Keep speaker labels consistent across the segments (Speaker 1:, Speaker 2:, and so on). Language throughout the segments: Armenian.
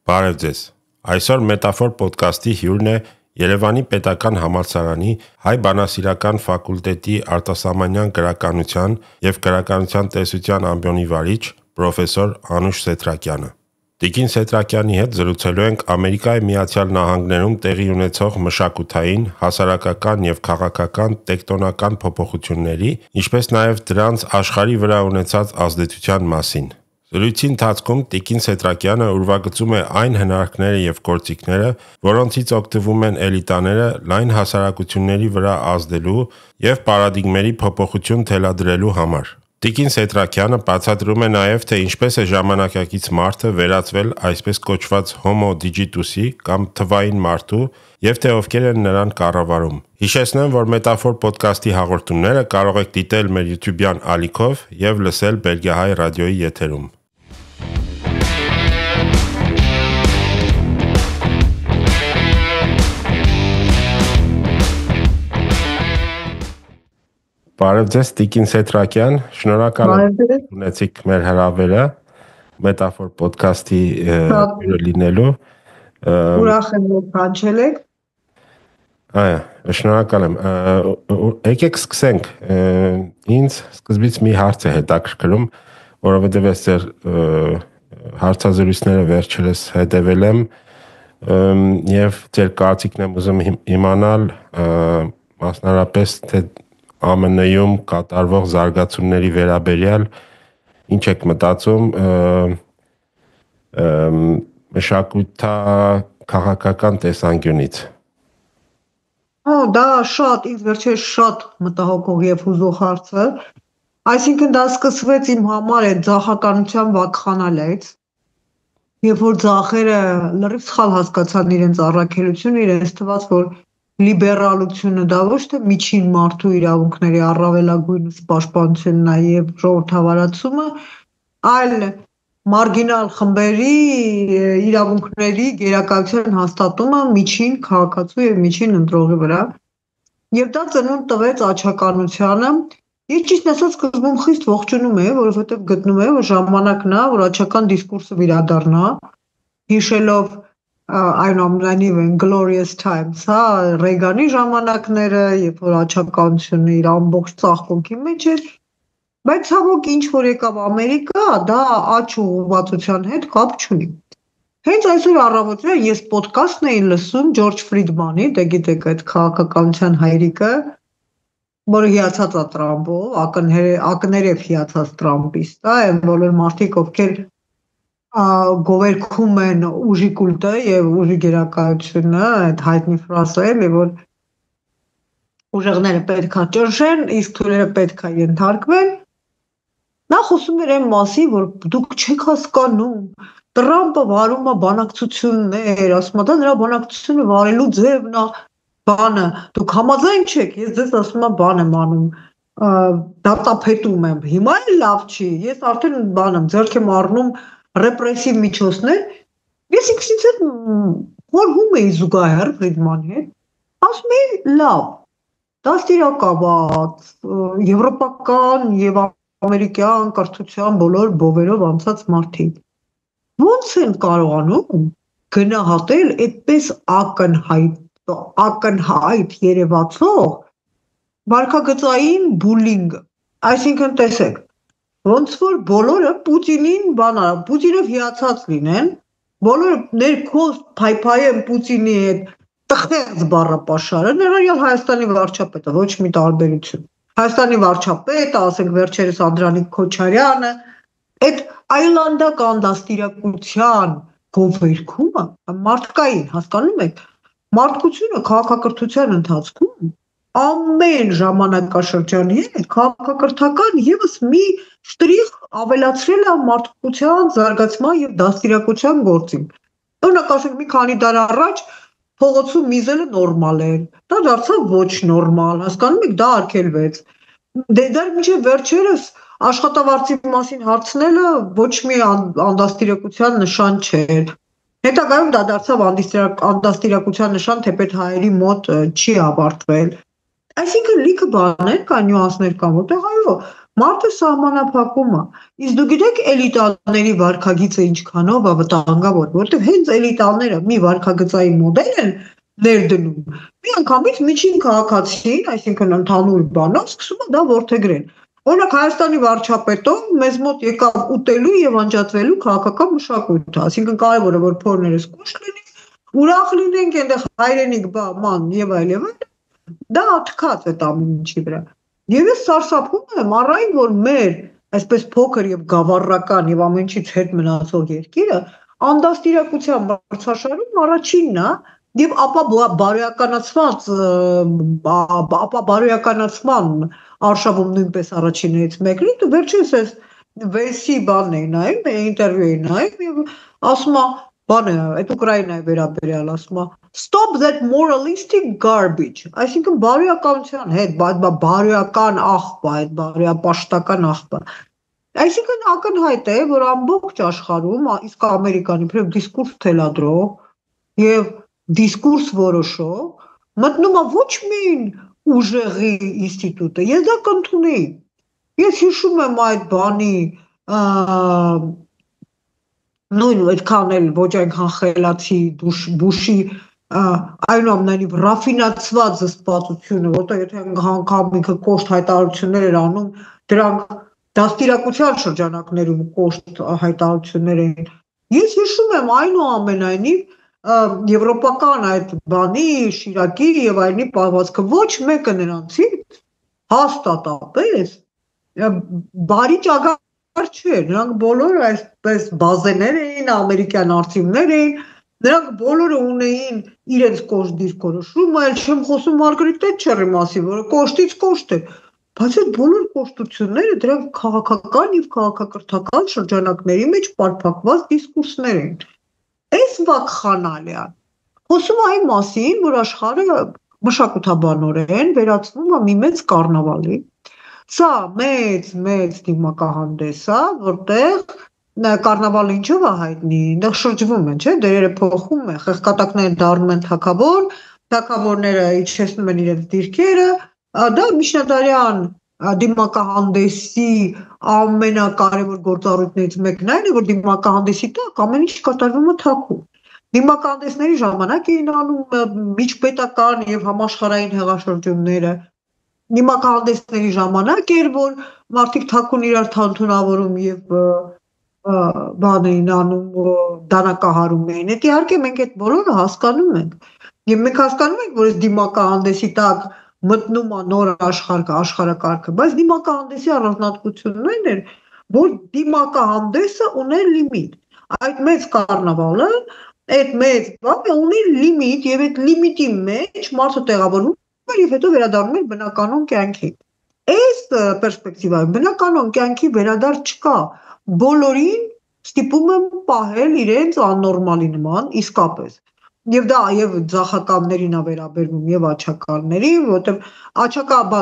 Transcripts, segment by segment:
Speaker 1: Բարև ձեզ։ Այսօր Մետաֆոր պոդքասթի հյուրն է Երևանի Պետական համալսարանի Հայ բանասիրական ֆակուլտետի արտասահմանյան գրականության և գրականության տեսության ամբիոնի վարիչ պրոֆեսոր Անուշ Սեթրակյանը։ Տիկին Սեթրակյանի հետ զրուցելու ենք Ամերիկայի Միացյալ Նահանգներում տեղի ունեցող մշակութային, հասարակական և քաղաքական տեկտոնական փոփոխությունների, ինչպես նաև դրանց աշխարհի վրա ունեցած ազդեցության մասին։ Զրույցի ընթացքում Տիկին Սեթրակյանը ուրվագծում է այն հնարքները և գործիքները, որոնցից օգտվում են էլիտաները լայն հասարակությունների վրա ազդելու և պարադիգմերի փոփոխություն թելադրելու համար։ Տիկին Սեթրակյանը բացատրում է նաև, թե ինչպես է ժամանակակից մարդը վերածվել այսպես կոչված հոմո դիջիտուսի կամ թվային մարդու և թե ովքեր են նրան կառավարում։ Հիշեցնեմ, որ Մետաֆոր պոդքասթի հաղորդումները կարող եք դիտել մեր YouTube-յան ալիքով և լսել Բելգիահայ ռադիոյի եթերում։ Բարև ձեզ, Տիկին Սեթրակյան, շնորհակալ եմ ունեցիք մեր հրավերը Մետաֆոր պոդքասթի հյուրը լինելու։
Speaker 2: Ուրախ եմ, որ կանչել եք։
Speaker 1: Այո, շնորհակալ եմ։ Եկեք սկսենք։ Ինձ սկզբից մի հարց է հետաքրքրում, որովհետև ես ձեր հարցազրույցները վերջերս հետևել եմ և ձեր կարծիքն եմ ուզում իմանալ, մասնավորապես թե ԱՄՆ-ում կատարվող զարգացումների վերաբերյալ ինչ եք մտածում մշակութա-քաղաքական տեսանկյունից։
Speaker 2: Դա ինձ վերջերս շատ մտահոգող և հուզող հարց է։ Այսինքն դա սկսվեց իմ համար այդ ձախականության վակխանալից, երբ որ ձախերը լրիվ սխալ հասկացան իրենց առաքելությունը, իրենց թվաց, որ լիբերալությունը դա ոչ թե միջին մարդու իրավունքների առավելագույնս պաշտպանությունն է և ժողովրդավարացումը, այլ մարգինալ խմբերի իրավունքների գերակայության հաստատումը միջին քաղաքացու և միջին ընտրողի վրա։ Եվ դա ծնունդ տվեց աջակալությանը։ Ես ճիշտ ասած սկզբում խիստ ողջունում էի, որովհետև գտնում էի, որ ժամանակն է, որ աջական դիսկուրսը վերադառնա, հիշելով այնուամենայնիվ glorious times, Ռեյգանի ժամանակները, երբ որ աջակալությունը իր ամբողջ ծաղկունքի մեջ էր, բայց ցավոք ինչ որ եկավ Ամերիկա, դա աճ ուղղվածության հետ կապ չունի։ Հենց այսօր առավոտյան ես պոդքասթն էի լսում Ջորջ Ֆրիդմանի, դե գիտեք այդ քաղաքականության հայրիկը, որը հիացած է Տրամպով, ակներև հիացած տրամպիստ է, այն բոլոր մարդիկ, ովքեր գովերգում են ուժի կուլտը և ուժի գերակայությունը, այդ հայտնի ֆրազը է, որ ուժեղները պետք է ճնշեն, իսկ թույլերը պետք է ենթարկվեն։ Նա խոսում էր այն մասին, որ դուք չեք հասկանում, Տրամպը վարում է բանակցություններ, ասում է, դա նրա բանակցությունը վարելու ձևն է, բանը, դուք համաձայն չեք, ես ձեզ ասում եմ բան եմ անում, դատապետում եմ, հիմա էլ լավ չի, ես արդեն բան եմ, ձեռք եմ առնում ռեպրեսիվ միջոցներ, ես ինքնից հետ խորհում էի զուգահեռ Ֆրիդմանի հետ, ասում էի լավ, դաստիարակված, եվրոպական և ամերիկյան կրթության բոլոր բովերով անցած մարդիկ, ոնց են կարողանում գնահատել այդպես ակնհայտ երևացող վարքագծային բուլինգը, այսինքն տեսեք, ոնց որ բոլորը Պուտինին Պուտինով հիացած լինեն, բոլորը ներքուստ փայփայեն Պուտինի հետ տխրեց բառապաշարը, ներառյալ Հայաստանի վարչապետը, ոչ մի տարբերություն։ Հայաստանի վարչապետը, ասենք վերջերս Անդրանիկ Քոչարյանը, այդ այլանդական դաստիարակության գովերգումը մարդկային, հասկանում եք, մարդկությունը քաղաքակրթության ընթացքում ամեն ժամանակաշրջանի հետ քաղաքակրթական ևս մի շտրիխ ավելացրել է մարդկության զարգացման և դաստիարակության գործին։ Օրինակ ասենք մի քանի դար առաջ փողոցում միզելը նորմալ էր, դա դարձավ ոչ նորմալ, հասկանում եք, դա արգելվեց։ Դեռ մինչև վերջերս աշխատավարձի մասին հարցնելը ոչ մի անդաստիարակության նշան չէր։ Հետագայում դա դարձավ անդաստիարակության նշան, թեպետ հայերի մոտ չի ավարտվել։ Այսինքն լիքը բաներ կան, նյուանսներ կան, որտեղ այո, Մարդը սահմանափակում է։ Իսկ դու գիտեք էլիտաների վարքագիծը ինչքանով է վտանգավոր, որտեղ հենց էլիտաները մի վարքագծային մոդել են ներդնում։ Մի անգամից միջին քաղաքացին, այսինքն ընդհանուր բանով, սկսում է դա որդեգրել։ Օրինակ Հայաստանի վարչապետով մեզ մոտ եկավ ուտելու եւ անջատվելու քաղաքական մշակույթը, այսինքն կարևոր է որ փորներս կուշտ լինի, ուրախ լինենք, այնտեղ հայրենիք բա ման եւ այլ եւ այլ, դա աթքած է ամեն ինչի վրա։ Եվ ես սարսափում եմ առայն որ մեր այսպես փոքր եւ գավառական եւ ամեն ինչից հետ մնացող երկիրը անդաստիրակության բարձրաշարում առաջինն է եւ ապա բարոյականացման արշավում նույնպես առաջիններից մեկն է, դու վերջինս ես վեսի բանն էի նայում, ինտերվյու էի նայում եւ ասում է, բանը, այդ Ուկրաինայի վերաբերյալ ասում է, stop that moralistic garbage, այսինքն բարոյականության հետ, բարոյական աղբա, այդ բարոյապաշտական աղբա։ Այսինքն ակնհայտ է, որ ամբողջ աշխարհում, իսկ Ամերիկանի իբրև դիսկուրս թելադրող եւ դիսկուրս որոշող մտնում է ոչ միայն ուժեղի ինստիտուտը, ես դա կընդունեի։ Ես հիշում եմ այդ բանի նույն այդքան էլ ոչ այնքան խելացի Բուշի այնուամենայնիվ ռաֆինացված զսպվածությունը, որտեղ եթե անգամ ինքը կոշտ հայտարարություններ էր անում, դրանք դաստիարակության շրջանակներում կոշտ հայտարարություններ էին։ Ես հիշում եմ այնուամենայնիվ եվրոպական այդ բանի, Շիրակի եւ այլնի պահվածքը ոչ մեկը նրանցից հաստատապես բարի ճագար չէ, նրանք բոլորը այսպես բազեներ էին, ամերիկյան արծիվներ էին, նրանք բոլորը ունեին իրենց կոշտ դիրքորոշումը, այլ չեմ խոսում Մարգարիտ Թետչերի մասին, որը կոշտից կոշտ է, բայց այդ բոլոր կոշտությունները դրանք քաղաքական եւ քաղաքակրթական շրջանակների մեջ պարփակված դիսկուրսներ են։ Այս վակխանալիան խոսում է այն մասին, որ աշխարհը մշակութաբանորեն վերածվում է մի մեծ կառնավալի։ Սա մեծ դիմակահանդես է, որտեղ կառնավալը ինչով է հայտնի, այնտեղ շրջվում են, չէ՞, դերերը փոխում են, խեղկատակները դառնում են թագավոր, թագավորները իջեցնում են իրենց դիրքերը, դա միջնադարյան դիմակահանդեսի ամենակարևոր գործառույթներից մեկն այն է, որ դիմակահանդեսի տակ ամեն ինչ կատարվում է թաքուն։ Դիմակահանդեսների ժամանակ էին անում միջպետական եւ համաշխարհային հեղաշրջումները։ Դիմակահանդեսների ժամանակ էր, որ մարդիկ թաքուն իրար թանթունավորում եւ բան էին անում, դանակահարում էին։ Այդ իհարկե մենք այդ բոլորը հասկանում ենք։ Եվ մենք հասկանում ենք, որ այս դիմակահանդեսի տակ մտնում է նոր աշխարհակարգը, բայց դիմակահանդեսի առանձնահատկությունն այն էր, որ դիմակահանդեսը ուներ լիմիտ։ Այդ մեծ կառնավալը, այդ մեծ բանը ունի լիմիտ եւ այդ լիմիտի մեջ մարդը տեղավորվում էր եւ հետո վերադառնում էր բնականon կյանքի։ Այս պերսպեկտիվայում բնականon կյանքի վերադարձ չկա։ Բոլորին ստիպում են պահել իրենց աննորմալի նման իսկապես։ Եվ դա եւ ձախականներին է վերաբերվում եւ աչակալներին, որտեղ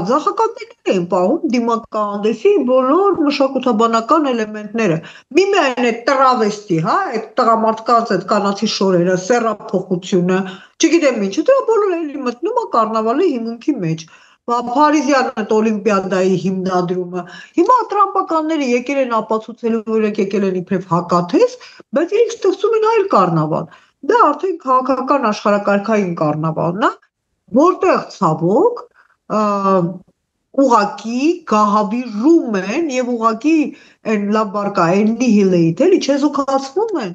Speaker 2: ձախականներն են պահում դիմակահանդեսի բոլոր մշակութաբանական էլեմենտները։ Միմիայն այդ տրավեստի, հա, այդ տղամարդկանց այդ կանացի շորերը, սեռափոխությունը, չգիտեմ ինչ, դա բոլորը էլի մտնում է կառնավալի հիմունքի մեջ։ Փարիզյան այդ օլիմպիադայի հիմնադրումը։ Հիմա տրամպականները եկել են ապացուցելու, որ եկել են իբրև հակաթես, բայց իրենք ստեղծում են այլ կառնավալ։ Դա արդեն քաղաքական աշխարհակարգային կառնավալն է, որտեղ ցավոք ուղակի գահավիժում են եւ ուղակի այն լավ բարկա annihilate էլի չեզոքացվում են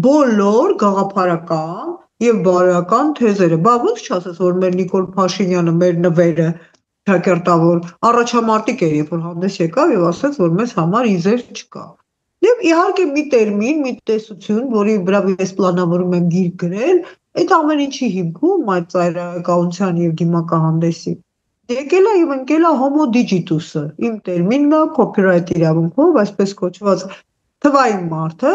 Speaker 2: բոլոր գաղափարական եւ բարոյական թեզերը։ Բա ո՞նց չասես, որ մեր Նիկոլ Փաշինյանը մեր նվերը ճակերտավոր առաջամարտիկ էր, երբ որ հանդես եկավ եւ ասաց, որ մեզ համար իզեր չկա։ Եվ իհարկե մի տերմին, մի տեսություն, որի վրա ես պլանավորում եմ գիրք գրել, այդ ամեն ինչի հիմքում այդ ծայրահեղականության եւ դիմակահանդեսի եկել է եւ ընկել է homo digitus-ը, իմ տերմինն է copyright իրավունքով, այսպես կոչված թվային մարդը,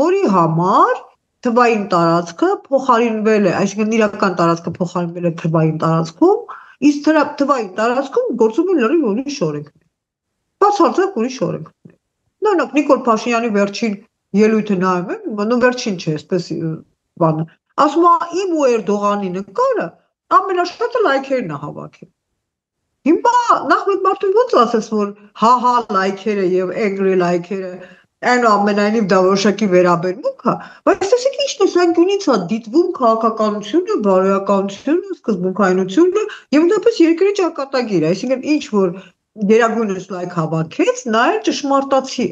Speaker 2: որի համար թվային տարածքը փոխարինվել է, այսինքն իրական տարածքը փոխարինվել է թվային տարածքում, իսկ թվային տարածքում գործում են լրիվ ուրիշ օրենքներ։ Բացարձակ ուրիշ օրենքներ։ Նույնիսկ Նիկոլ Փաշինյանի վերջին ելույթը նայում եմ, նո վերջին չէ, այսպես բանը։ Ասում է իմ ու Էրդողանի նկարը ամենաշատը լայքերն է հավաքել։ Հիմա նախ մեկ մարդու ոնց ասես, որ հա լայքերը եւ angry լայքերը այն ամենայնիվ դա որոշակի վերաբերմունք է, բայց տեսեք ինչ տեսանկյունից է դիտվում քաղաքականությունը, բարոյականությունը, սկզբունքայնությունը եւ ընդհանրապես երկրի ճակատագիրը, այսինքն ինչ որ գերագույնս լայք հավաքեց, նա էլ ճշմարտացի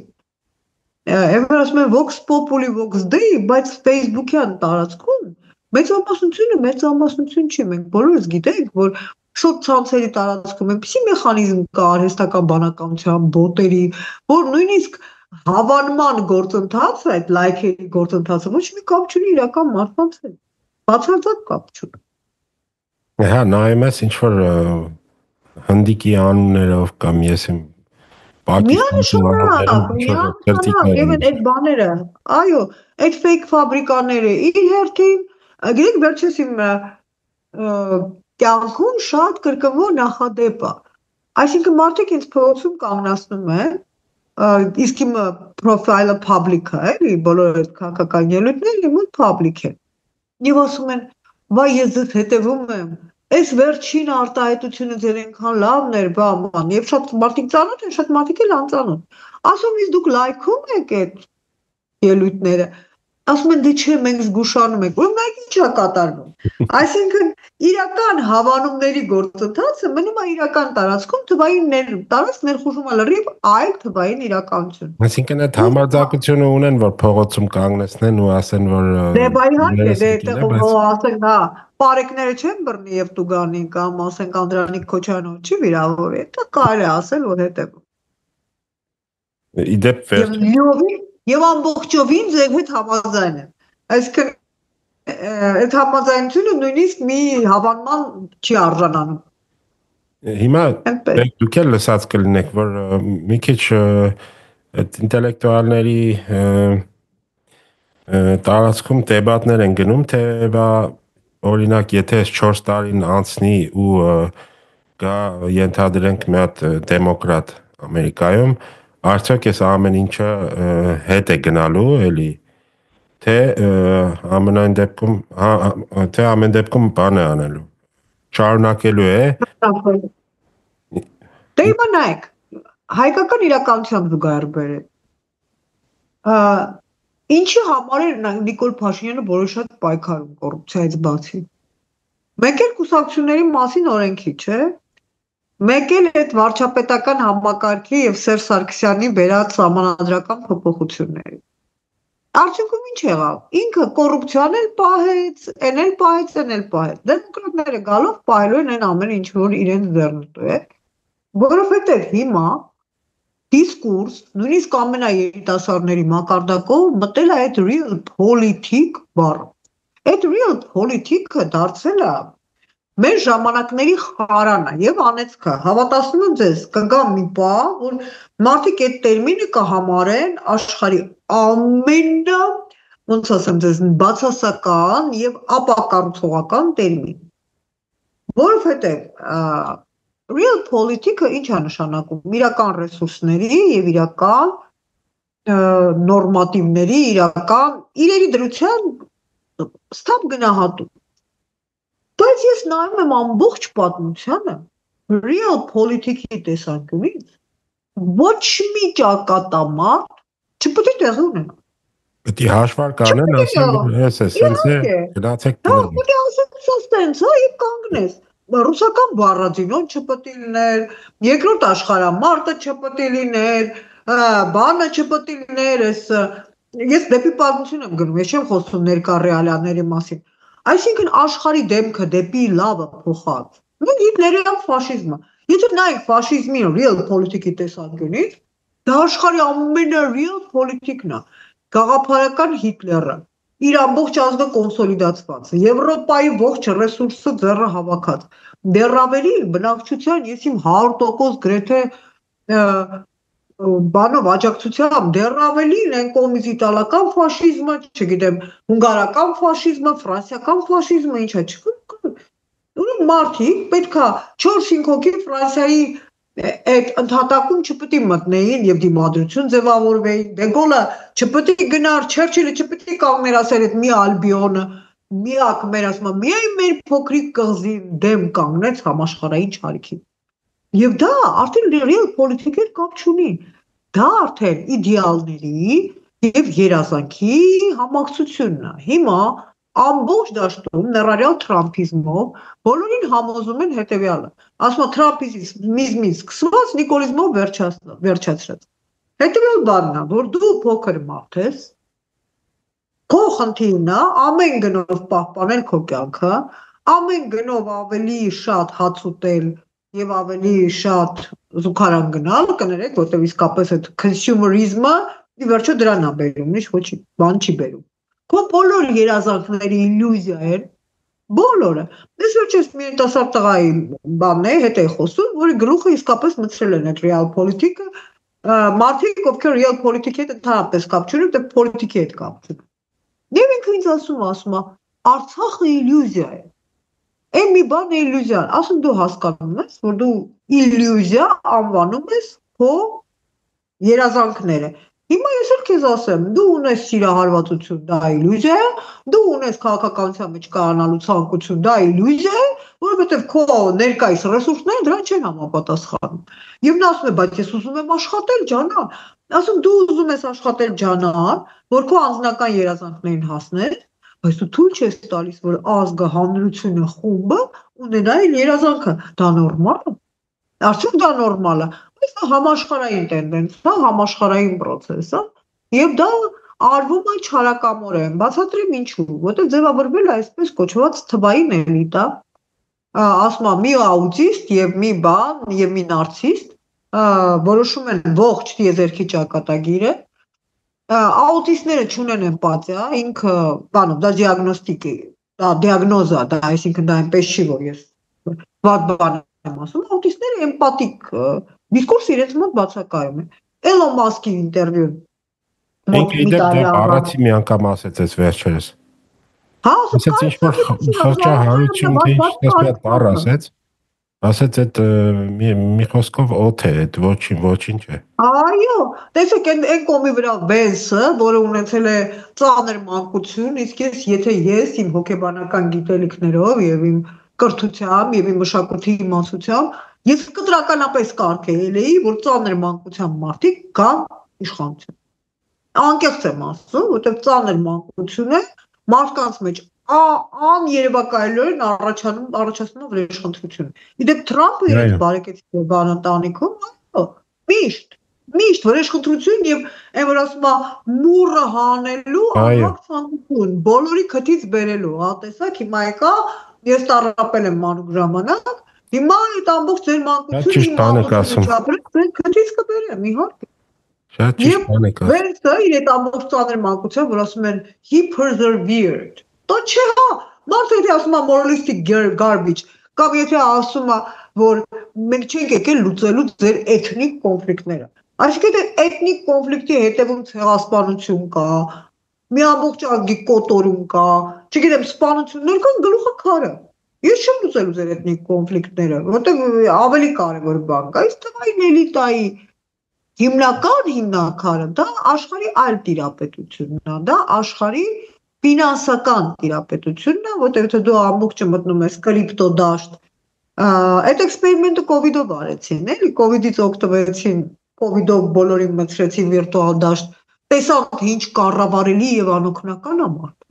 Speaker 2: Եվ ասում են Vox Populi Vox Dei, բայց Facebook-յան տարածքում մեծամասնություն չի, մենք բոլորս գիտենք, որ սոցցանցերի տարածքում այնպիսի մեխանիզմ կա արհեստական բանականության, բոտերի, որ նույնիսկ հավանման գործընթացը, այդ լայքերի գործընթացը ոչ մի կապ չունի իրական մարդկանց հետ։ Բացարձակ կապ չունի։
Speaker 1: Հա, նայում ես ինչ որ հնդիկի անուններով կամ ես եմ
Speaker 2: Միանշանակ, եւ այդ բաները, այո, այդ fake ֆաբրիկաները իր հերթին, գիտեք, վերջերս իմ կյանքում շատ կրկնվող նախադեպ է։ Այսինքն մարդիկ ինձ փողոցում կանգնացնում են, իսկ իմ պրոֆայլը public է, էլի, բոլոր այդ քաղաքական ելույթները իմ մոտ public է։ Եվ ասում են, վայ ես ձեզ հետևում եմ, այս վերջին արտահայտությունը ձեր այնքան լավն էր, բաման, եւ շատ մարդիկ ծանոթ են, շատ մարդիկ էլ անծանոթ։ Ասում ես դուք լայքում եք այդ ելույթները։ Ասում են դե չէ, մենք զգուշանում ենք, որ մենք ի՞նչ է կատարվում։ Այսինքն իրական հավանումների գործընթացը մնում է իրական տարածքում թվային տարածք ներխուժում է լրիվ այլ թվային իրականություն։
Speaker 1: Այսինքն այդ համարձակությունը ունեն, որ փողոցում կանգնեցնեն ու ասեն, որ
Speaker 2: դե իհարկե, դե ասենք, հա, պարեկները չեն բռնի եւ տուգանի կամ ասենք Անդրանիկ Քոչարյանով չի վիրավորի, դա կարելի է ասել, որ հետեւում։
Speaker 1: Իդեպ
Speaker 2: Եվ ամբողջովին ձեր հետ համաձայն եմ։ Այսինքն այդ համաձայնությունը նույնիսկ մի հավանման չի արժանանում։
Speaker 1: Հիմա դուք էլ լսած կլինեք, որ մի քիչ այդ ինտելեկտուալների տարածքում դեբատներ են գնում, թե օրինակ եթե 4 տարին անցնի ու գա ենթադրենք մի հատ դեմոկրատ Ամերիկայում, արդյոք այս ամեն ինչը հետ է գնալու, էլի, թե ամեն դեպքում բան է անելու, շարունակելու է։
Speaker 2: Դե հիմա նայեք, հայկական իրականությամբ զուգահեռ բերել։ Ինչի համար է Նիկոլ Փաշինյանը որոշած պայքարում կոռուպցիայից բացի։ Մեկ էլ կուսակցությունների մասին օրենքի, չէ՞։ Մեկ էլ այդ վարչապետական համակարգի եւ Սերժ Սարգսյանի բերած համանդրական փոփոխությունների։ Արդյունքում ինչ եղավ։ Ինքը կոռուպցիան էլ պահեց, այն էլ պահեց, այն էլ պահեց։ Դեմոկրատները գալով պահելու են այն ամենը, ինչ որ իրենց ձեռնտու է, որովհետեւ հիմա դիսկուրս, նույնիսկ ամենաերիտասարդների մակարդակով մտել է այդ real politic բառը։ Այդ real politic-ը դարձել է մեր ժամանակների խարանը եւ անեծքը, հավատացնում եմ ձեզ, կգա մի բան, որ մարդիկ այդ տերմինը կհամարեն աշխարհի ամենա, ոնց ասեմ ձեզ, բացասական եւ ապակառուցողական տերմին։ Որովհետեւ real politic-ը ինչ է նշանակում։ Իրական ռեսուրսների եւ իրական նորմատիվների, իրական իրերի դրության ստապ գնահատում։ Բայց ես նայում եմ ամբողջ պատմությանը, real politic-ի տեսանկյունից, ոչ մի ճակատամարտ չպետք է տեղի ունենա։
Speaker 1: Պետք է հաշվարկ անեն, ասեն, որ ես է, սենց է, գնացեք դրան։
Speaker 2: Հա, պետք է ասեն, սենց, հա, եւ կանգնես։ Ռուսական բառադինոն չպետք է լիներ, երկրորդ աշխարհամարտը չպետք է լիներ, բանը չպետք է լիներ, ես դեպի պատմություն եմ գնում, ես չեմ խոսում ներկա ռեալիաների մասին։ Այսինքն աշխարհի դեմքը դեպի լավը փոխած։ Մենք հիտլերյան ֆաշիզմը։ Եթե նայեք ֆաշիզմի real politic-ի տեսանկյունից, դա աշխարհի ամենա real politic-ն է։ Գաղափարական Հիտլերը, իր ամբողջ ազգը կոնսոլիդացված, Եվրոպայի ողջ ռեսուրսը ձեռը հավաքած։ Դեռ ավելի բնակչության ես իմ 100% գրեթե բանով աջակցությամբ դեռ ավելին են կողմից իտալական ֆաշիզմը, չգիտեմ, հունգարական ֆաշիզմը, ֆրանսիական ֆաշիզմը, ինչա չկա։ Ուրեմն մարդիկ պետքա 4-5 հոգի Ֆրանսիայի այդ ընդհատակում չպետք է մտնեին եւ դիմադրություն ձևավորվեին։ Դեգոլը չպետք է գնար, Չերչիլը չպետք է կանգներ ասել այդ մի Ալբիոնը, միակ մեր ասում, միայն մեր փոքրիկ կղզի դեմ կանգնեց համաշխարհային չարիքին։ Եվ դա արդեն real political կապ չունի։ Դա արդեն իդեալների եւ երազանքի համակցությունն է։ Հիմա ամբողջ դաշտում ներառյալ Թրամփիզմով բոլորին համոզում են հետեւյալը։ Ասում են Թրամփիզմից սկսված նիկոլիզմով վերջացրած։ Հետեւյալ բանն է, որ դու փոքր մարդ ես, քո խնդիրն է ամեն գնով պահպանել քո կյանքը, ամեն գնով ավելի շատ հաց ուտել եւ ավելի շատ զուգարան գնալ, կներեք, որտեղ իսկապես այդ consumerism-ը ի վերջո դրան է բերում, ոչ բան չի բերում։ Քո բոլոր երազանքների իլյուզիա են, բոլորը։ Ես վերջերս մի երիտասարդ տղայի բանն է, հետ է խոսում, որի գլուխը իսկապես մտցրել են այդ real politics-ը, մարդիկ, ովքեր real politics-ի հետ ընդհանրապես կապ չունեն, դե politics-ի հետ կապ չունեն։ Եվ ինքը ինձ ասում է, Արցախը իլյուզիա է։ Այն մի բան է իլյուզիա, ասում դու հասկանում ես, որ դու իլյուզիա անվանում ես քո երազանքները։ Հիմա ես էլ քեզ ասեմ, դու ունես սիրահարվածություն, դա իլյուզիա է, դու ունես քաղաքականության մեջ կայանալու ցանկություն, դա իլյուզիա է, որովհետև քո ներկայիս ռեսուրսները դրան չեն համապատասխանում։ Եվ նա ասում է, բայց ես ուզում եմ աշխատել, ջանան։ Ասում դու ուզում ես աշխատել, ջանան, որ քո անձնական երազանքներին հասնես, բայց դու թույլ չես տալիս, որ ազգը, հանրությունը, խումբը ունենա իր երազանքը։ Դա նորմալ է։ Արդյոք դա նորմալ է։ Բայց դա համաշխարհային տենդենս է, համաշխարհային process է, եւ դա արվում է չարակամորեն։ Բացատրեմ ինչու, որտեղ ձևավորվել է այսպես կոչված թվային էլիտա, ասում եմ մի աուտիստ եւ մի բան եւ մի նարցիստ որոշում են ողջ տիեզերքի ճակատագիրը, աուտիստները չունեն էմպաթիա, ինքը բանով դա դիագնոստիկ է, դա դիագնոզ է, դա այսինքն դա այնպես չի, որ ես վատ բան եմ ասում, աուտիստները էմպաթիկ դիսկուրսը իրենց մոտ բացակայում է։ Էլոն Մասկի ինտերվյուն
Speaker 1: ինքը դե առաջի մի անգամ ասեց այս վերջերս։
Speaker 2: Հա,
Speaker 1: ասեց ինչ-որ խղճահարություն ինչ-որ բառ ասեց այդ մի խոսքով օդ է, այդ ոչինչ է։
Speaker 2: Այո, տեսեք այն կոմի վրա Բենսը, որը ունեցել է ծանր մանկություն, իսկ եթե ես իմ հոգեբանական գիտելիքներով եւ իմ կրթությամբ եւ իմ մշակույթի իմացությամբ ես կտրականապես կարգեի, որ ծանր մանկության մարդիկ կան իշխանություն։ Անկեղծ եմ ասում, որովհետեւ ծանր մանկությունը մարդկանց մեջ աներևակայելորեն առաջացնում է վրեժխնդրություն։ Իդեպ Թրամփը իր բարեկեցի բանտանիքում, այո, միշտ վրեժխնդրություն եւ այն որ ասում է մուրը հանելու անկախություն, բոլորի քթից բերելու, հա, տեսակ հիմա եկա, ես տարապել եմ մանուկ ժամանակ, հիմա այդ ամբողջ ձեր մանկությունը քթից կբերեմ, իհարկե։
Speaker 1: Շատ ճիշտ բան եք ասում։
Speaker 2: Վերցը իր այդ ամբողջ ծանր մանկության, որ ասում են he persevered։ Դա չէ, հա, մարդը եթե ասում է moralistic garbage, կամ եթե ասում է, որ մենք չենք եկել լուծելու ձեր էթնիկ կոնֆլիկտները։ Այսինքն էթնիկ կոնֆլիկտի հետևում ցեղասպանություն կա, մի ամբողջ ազգի կոտորում կա, չգիտեմ, սպանություններ կան, գլուխը քարը։ Ես չեմ լուծելու ձեր էթնիկ կոնֆլիկտները, որտեղ ավելի կարևոր բան կա, իսկ թվային էլիտայի հիմնականը դա աշխարհի այլ տիրապետությունն է, դա աշխարհի ֆինանսական տիրապետությունն է, որտեղ եթե դու ամբողջը մտնում ես կրիպտո դաշտ, այդ էքսպերիմենտը կովիդով արեցին, էլի կովիդից օգտվեցին, կովիդով բոլորին մտցրեցին վիրտուալ դաշտ, տեսանք ինչ կառավարելի եւ անօգնական է մարդը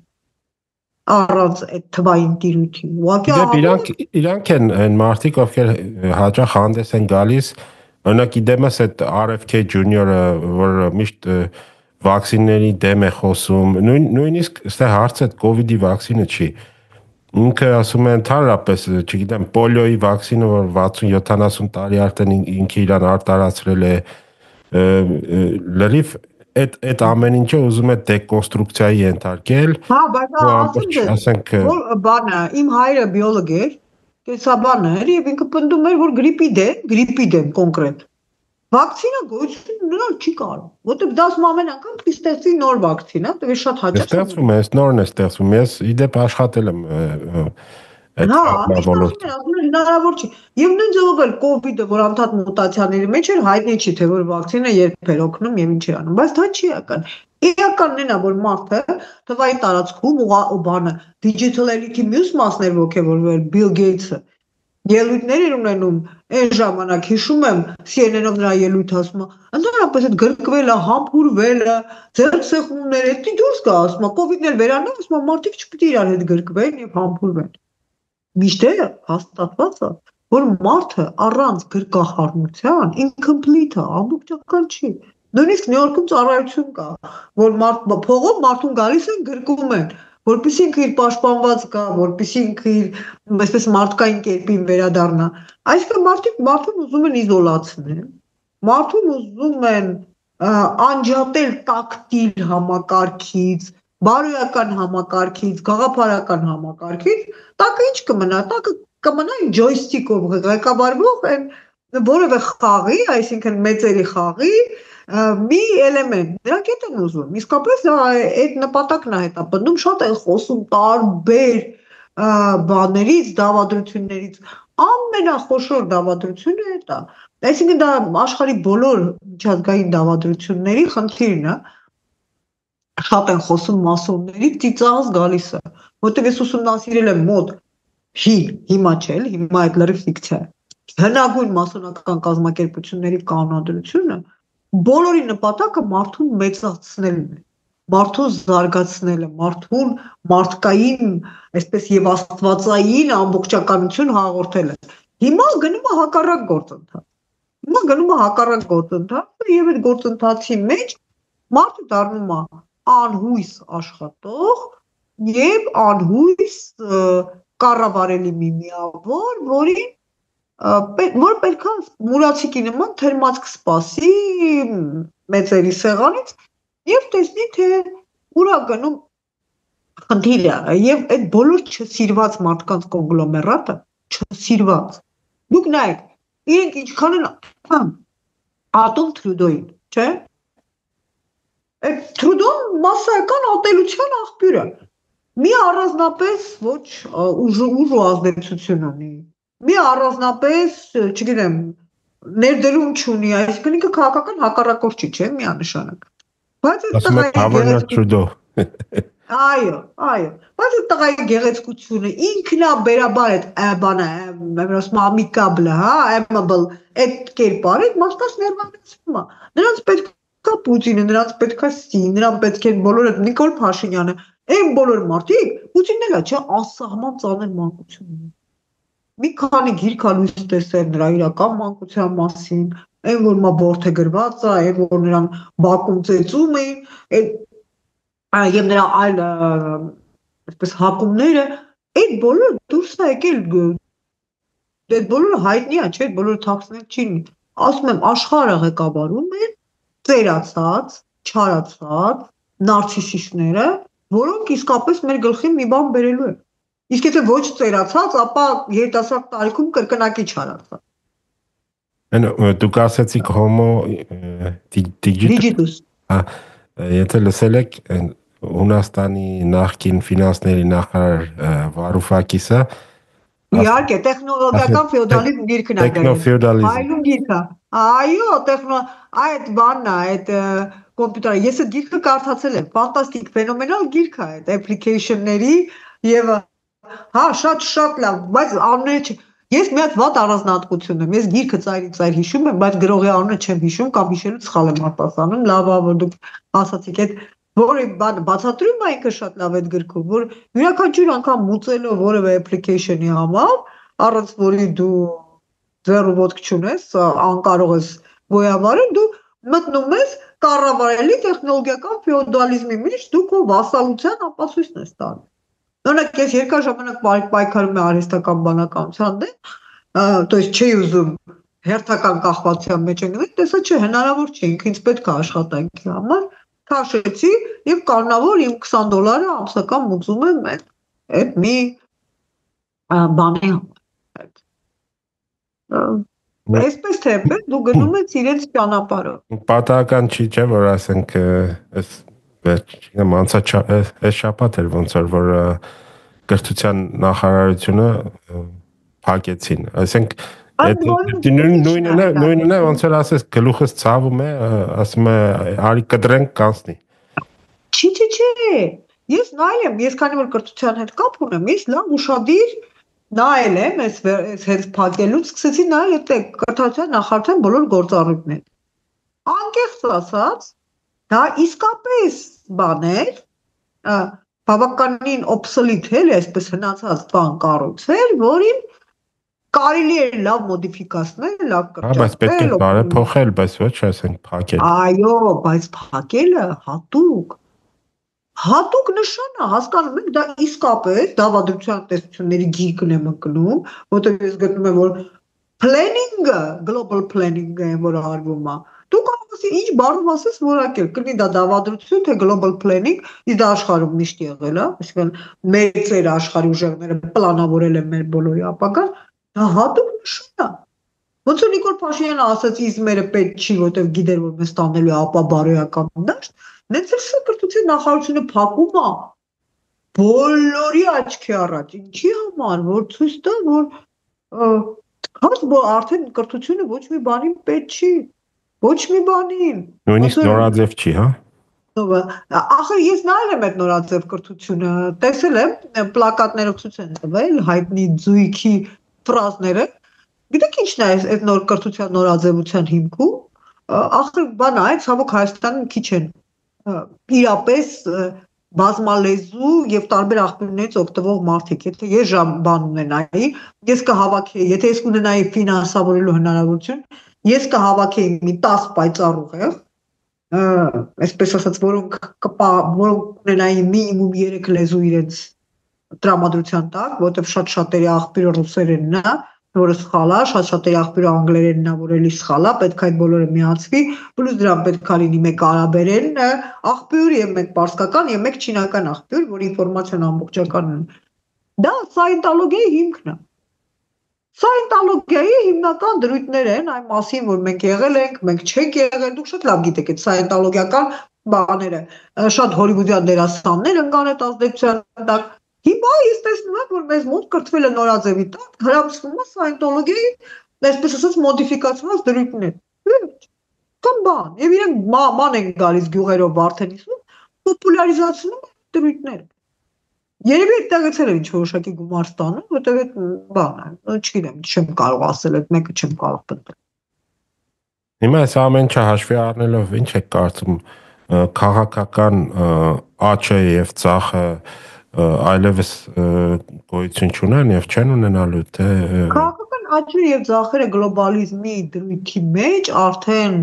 Speaker 2: առանց այդ թվային տիրույթի։
Speaker 1: Ուղղակի իրանք են այն մարդիկ, ովքեր հաճախ հանդես են գալիս, օրինակ իդեմս այդ RFK Jr-ը, որ միշտ վակցինների դեմ է խոսում, նույնիսկ այստեղ հարցը կովիդի վակցինը չի։ Ինքը ասում է ընդհանրապես, չգիտեմ, պոլիոյի վակցինը, որ 60-70 տարի արդեն ինքը իրան արտարացրել է, լրիվ այդ ամեն ինչը ուզում է դեկոնստրուկցիայի ենթարկել։
Speaker 2: Հա, բայց ասենք բանը, իմ հայրը բիոլոգ էր, կեսաբան էր եւ ինքը պնդում էր, որ գրիպի դեմ կոնկրետ վակցինա գոյություն ունենալ չի կարող, որտեղ դա ասում ամեն անգամ ստեղծի նոր վակցինա, դե շատ հաճախ
Speaker 1: ստեղծվում է, նորն է ստեղծվում, ես իդեպ աշխատել եմ այդ ոլորտում։
Speaker 2: Հնարավոր չի։ Եվ նույն ձևով էլ կովիդը, որ անդադ մուտացիաների մեջ էր, հայտնի չի, թե որ վակցինը երբ էր օգնում եւ ինչ էր անում, բայց դա չի էական։ Էականն է, որ մարդը թվային տարածքում ու բանը digital elite-ի մյուս մասներ ոգևորվել Bill Gates-ը ելույթներ էր ունենում այն ժամանակ հիշում եմ CNN-ով նրա ելույթ ասում ընդհանրապես այդ գրկվելը համբուրվելը ձեռք սեղմումները դա դուրս գա ասում կովիդն էլ վերանա ասում մարդիկ չպիտի իրար հետ գրկվեն եւ համբուրվեն միշտ հաստատված է որ մարդը առանց գրկախառնության incomplete է ամբողջական չի նույնիսկ Նյու Յորքում ծառայություն կա որ փողով մարդուն գալիս են գրկում են որպեսզի ինքը իր պաշտպանված գա, որպեսզի ինքը իր այսպես մարդկային կերպին վերադառնա։ Այսինքն մարդուն ուզում են իզոլացնել, մարդուն ուզում են անջատել տակտիլ համակարգից, բարոյական համակարգից, գաղափարական համակարգից, տակը ինչ կմնա, տակը կմնա ջոյստիկով ղեկավարվող այն որևէ խաղի, այսինքն մեծերի խաղի մի էլեմենտ, դրանք հետ են ուզում, իսկապես այդ նպատակն է հետապնդում, շատ են խոսում տարբեր բաներից, դավադրություններից, ամենախոշոր դավադրությունը այդ է, այսինքն դա աշխարհի բոլոր միջազգային դավադրությունների խնդիրն է, շատ են խոսում մասոնների ծիծաղս գալիս է, որտեղ ես ուսումնասիրել եմ մոտ հիմա չէ, հիմա այդ լրիվ ֆիկցիա է, հնագույն մասոնական կազմակերպությունների կանոնադրությունը բոլորի նպատակը մարդուն մեծացնելն է, մարդուն զարգացնելը, մարդուն մարդկային, այսպես եւ աստվածային ամբողջականություն հաղորդելը։ Հիմա գնում է հակառակ գործընթաց, եւ այդ գործընթացի մեջ մարդը դառնում է անհույս աշխատող եւ անհույս կառավարելի մի միավոր, որին որ պետք է մուրացիկի նման թերմաց կսպասի մեծերի սեղանից եւ տեսնի թե ուր է գնում խնդիրը եւ այդ բոլոր չսիրված մարդկանց կոնգլոմերատը չսիրված դուք նայեք իրենք ինչքան են ատում Թրուդոին չէ այդ Թրուդոն մասսայական ատելության աղբյուր է մի առանձնապես ոչ ուժ ու ազդեցություն ունի մի առանձնապես, չգիտեմ, ներդրում չունի, այսինքն ինքը քաղաքական հակառակորդ չի, չէ, միանշանակ։ Բայց այդ Այո, բայց այդ տղայի գեղեցկությունը ինքնաբերաբար այդ բանը, ամիկաբլը, amable, այդ կերպարը մարդկանց ներվանեցվում է։ Նրանց պետք է Պուտինը, նրանց պետք է Սին, նրանց պետք է բոլորը Նիկոլ Փաշինյանը, այն բոլոր մարդիկ, Պուտինն էլ է, չէ, անսահման ծանր մանկություն ունի։ Մի քանի գիրք լույս տեսել նրա իրական մանկության մասին, այն որ մա բորթե գրված է, այն որ նրան Բաքում ծեծում էին, եւ նրա այլ այսպես հակումները, այդ բոլորը դուրս է եկել, այդ բոլորը հայտնի է, չէ, այդ բոլորը թաքցնել չի։ Ասում եմ, աշխարհը ղեկավարում են ծերացած, չարացած նարցիսիստները, որոնք իսկապես մեր գլխին մի բան բերելու են։ Իսկ եթե ոչ ծերացած, ապա երիտասարդ տարիքում կրկնակի չարացած։
Speaker 1: Դուք ասացիք հոմո դիջիտուս։ Եթե լսել եք Հունաստանի նախկին ֆինանսների նախարար Վարուֆակիսը
Speaker 2: իհարկե տեխնոլոգիական ֆեոդալիզմ գիրքն է
Speaker 1: տեխնոֆեոդալիզմ
Speaker 2: այլում գիրք է այո այդ բանն է այդ կոմպյուտերը ես այդ գիրքը կարդացել եմ ֆանտաստիկ ֆենոմենալ գիրք է այդ application-ների եւ հա շատ լավ բայց անունը չէ ես մի հատ վատ առանձնահատկություն եմ ես գիրքը ծայրի հիշում եմ բայց գրողի անունը չեմ հիշում կամ հիշելուց սխալ եմ արտասանում լավ որ դուք ասացիք այդ որը բացատրում է ինքը շատ լավ այդ գրքում որ յուրաքանչյուր անգամ մուծելով որևէ application-ի համար առանց որի դու ձեռու ոտք չունես անկարող ես գոյավարել դու մտնում ես կառավարելի տեխնոլոգիական ֆեոդալիզմի մեջ դու քո վասալության ապացույցն ես տալիս Օրինակ ես երկար ժամանակ պայքարում եմ արհեստական բանականության դեմ, то есть չի ուզում հերթական կախվածության մեջ ընկնել, տեսա չէ հնարավոր չէ, ինքնից պետք է աշխատանքի համար, քաշեցի եւ կանոնավոր իմ $20 ամսական մուծում եմ այդ մի բանի համար։ Այսպես թե դու գնում ես իրենց ճանապարհով։
Speaker 1: Պատահական չի չէ որ ասենք այս չգիտեմ այս շաբաթ էր ոնց որ կրթության նախարարությունը փակեցին այսինքն նույնն է ոնց որ ասես գլուխս ցավում է ասում է արի կդրենք կանցնի
Speaker 2: չի ես նայել եմ ես քանի որ կրթության հետ կապ ունեմ ես լավ ուշադիր նայել եմ, այս հենց փակելուց սկսեցի նայել այդ կրթության նախարարության բոլոր գործառույթները։ Անկեղծ ասած, դա իսկապես բան էր, բավականին obsolete էր, այսպես հնացած բան կառույցեր, որին կարելի էր լավ մոդիֆիկացնել, լավ
Speaker 1: Բայց պետք է
Speaker 2: կրճատել,
Speaker 1: բարեփոխել, բայց ոչ ասենք փակել։
Speaker 2: Այո, բայց փակելը հատուկ նշան է, հասկանում եք, դա իսկապես դավադրության տեսությունների գիրկն է մկնում, որտեղ ես գտնում եմ, որ planning-ը, global planning-ը որ արվում է, դու կարող ես ինչ բառով ասես որակել, կլինի դա դավադրություն, թե global planning, իսկ դա աշխարհում միշտ եղել է, այսինքն մեծեր աշխարհի ուժեղները պլանավորել են մեր բոլորի ապագան, դա հատուկ նշան է։ Ոնց որ Նիկոլ Փաշինյանը ասաց իզմերը պետք չի, որտեղ գիտեր, որ մեզ տանելու է ապա բարոյական դաշտ, նենց էլ սա կրթության նախարարությունը փակում է բոլորի աչքի առաջ, ինչի համար, որ ցույց տա, որ արդեն կրթությունը ոչ մի բանին պետք չի, ոչ մի բանին։
Speaker 1: Նույնիսկ նորաձև չի, հա։
Speaker 2: Ախր ես նայել եմ այդ նորաձև կրթությունը, տեսել եմ պլակատներով ցույց են տվել հայտնի ձույքի ֆրազները։ Գիտեք ինչն է այս նոր կրթության նորաձևության հիմքում, ախր բան է, ցավոք Հայաստանում քիչ են իրապես բազմալեզու եւ տարբեր աղբյուրներից օգտվող մարդիկ, եթե ես բան ունենայի, ես կհավաքեի, եթե ես ունենայի ֆինանսավորելու հնարավորություն, ես կհավաքեի մի 10 պայծառ ուղեղ, այսպես ասած, որոնք ունենային մինիմում 3 լեզու իրենց տրամադրության տակ, որտեղ շատ-շատերի աղբյուրը ռուսերենն է, որը սխալ է, շատ-շատերի աղբյուրը անգլերենն է, որ էլի սխալ է, պետք է այդ բոլորը միացվի, պլյուս դրան պետք է լինի մեկ արաբերեն աղբյուր եւ մեկ պարսկական եւ մեկ չինական աղբյուր, որ ինֆորմացիան ամբողջական է։ Դա սայենտոլոգիայի հիմքն է։ Սայենտոլոգիայի հիմնական դրույթներ են այն մասին, որ մենք եղել ենք, մենք չենք եղել, դուք շատ լավ գիտեք այդ սայենտոլոգիական բաները, շատ հոլիվուդյան դերասաններ ընկան այդ ազդեցության տակ։ Հիմա ես տեսնում եմ, որ մեզ մոտ կրթվել է նորաձևի տակ, հրամցվում է սայենտոլոգիայի, այսպես ասած, մոդիֆիկացված դրույթներ։ Կամ բան, եւ իրենք ման են գալիս գյուղերով Վարդենիսում, պոպուլարիզացնում դրույթները։ Երևի այդտեղից էլ ինչ որոշակի գումար ստանում, որտեղ այդ բան է, չգիտեմ, չեմ կարող ասել, այդ մեկը չեմ կարող պնդել։
Speaker 1: Հիմա այս ամենը հաշվի առնելով ինչ եք կարծում քաղաքական աճը եւ ծախը այլևս գոյություն չունեն եւ չեն ունենալու թե
Speaker 2: քաղաքական աճը եւ ծախերը գլոբալիզմի դրույթի մեջ արդեն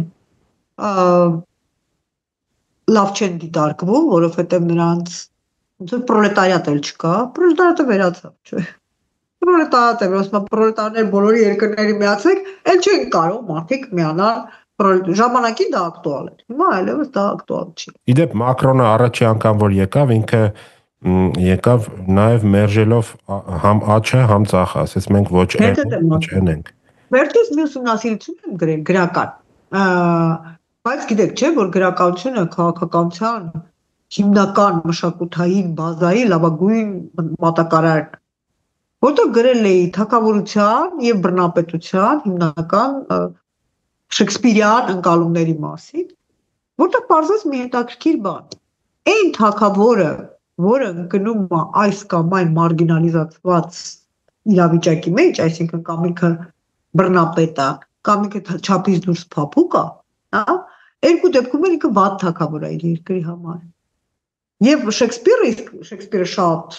Speaker 2: լավ չեն դիտարկվում, որովհետեւ նրանց ոնց որ պրոլետարիատ էլ չկա, պրոլետարիատը վերացավ, չէ։ Պրոլետարիատը, ոսմա պրոլետարներ բոլորի երկրների միացեք, էլ չեն կարող մարդիկ միանալ ժամանակին դա ակտուալ էր։ Հիմա այլևս դա ակտուալ չի։
Speaker 1: Իդեպ Մակրոնը առաջի անգամ որ եկավ, ինքը եկավ նաև մերժելով համ աճը, համ ծախը, ասես մենք ոչ ենք։
Speaker 2: Վերջից մի ուսումնասիրություն եմ գրել գրական։ Բայց գիտեք, չէ, որ գրականությունը քաղաքականության հիմնական մշակութային բազայի լավագույն մատակարարն է։ Որտեղ գրել էի թագավորության եւ բռնապետության հիմնական շեքսպիրյան ընկալումների մասին, որտեղ պարզվեց մի հետաքրքիր բան։ Այն թագավորը, որը ընկնում է այս կամ այն մարգինալիզացված իրավիճակի մեջ, այսինքն կամ ինքը բռնապետ է, կամ ինքը չափից դուրս փափուկ է, հա, երկու դեպքում ինքը վատ թագավոր է իր երկրի համար։ Եվ Շեքսպիրը շատ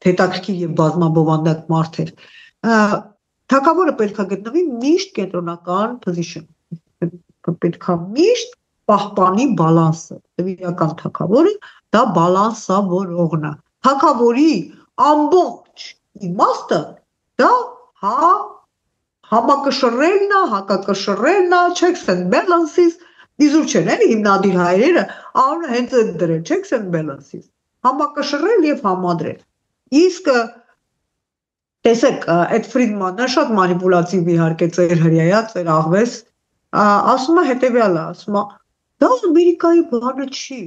Speaker 2: հետաքրքիր եւ բազմաբովանդակ մարդ էր։ Թագավորը պետք է գտնվի միշտ կենտրոնական position։ Պետք է միշտ պահպանի բալանսը։ Իրական թագավորը դա բալանսավորողն է։ Թագավորի ամբողջ իմաստը դա համակշռելն է, հակակշռելն է, checks and balances, իզուր չեն էլի հիմնադիր հայրերը, անունը հենց այդ դրել, checks and balances, համակշռել եւ համադրել։ Իսկ տեսեք, այդ Ֆրիդմանը շատ մանիպուլատիվ իհարկե ծեր հրյա, ծեր աղվես, ասում է հետեւյալը, ասում է դա Ամերիկայի բանը չի։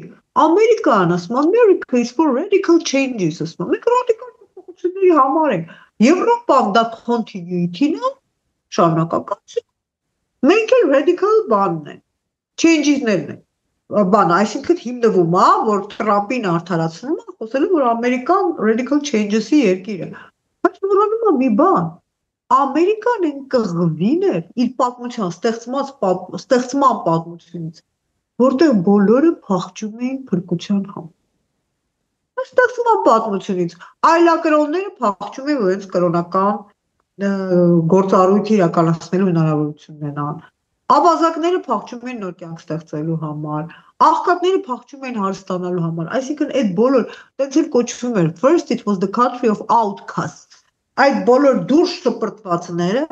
Speaker 2: Ամերիկան ասում է America is for radical changes, ասում է մենք ռադիկալ փոփոխությունների համար ենք։ Եվրոպան դա continuity-ն է, շարունակականություն։ Մենք էլ radical բանն են, changes-ներն են։ Բանը, այսինքն հիմնվում է, որ Թրամփին արդարացնում է, խոսելու որ Ամերիկան radical changes-ի երկիր է։ Բայց որ հասկանում եմ մի բան։ Ամերիկան այն կղվին էր իր պատմության ստեղծման պատմությունից, որտեղ բոլորը փախչում էին փրկության համար։ Ստեղծման պատմությունից այլակրոնները փախչում են, որ հենց կրոնական գործառույթ իրականացնելու հնարավորություն ունենան։ Ավազակները փախչում են նոր կյանք ստեղծելու համար, աղքատները փախչում են հարստանալու համար, այսինքն այդ բոլոր, տենց էլ կոչվում էր, first it was the country of outcasts, այդ բոլոր դուրս շպրտվածները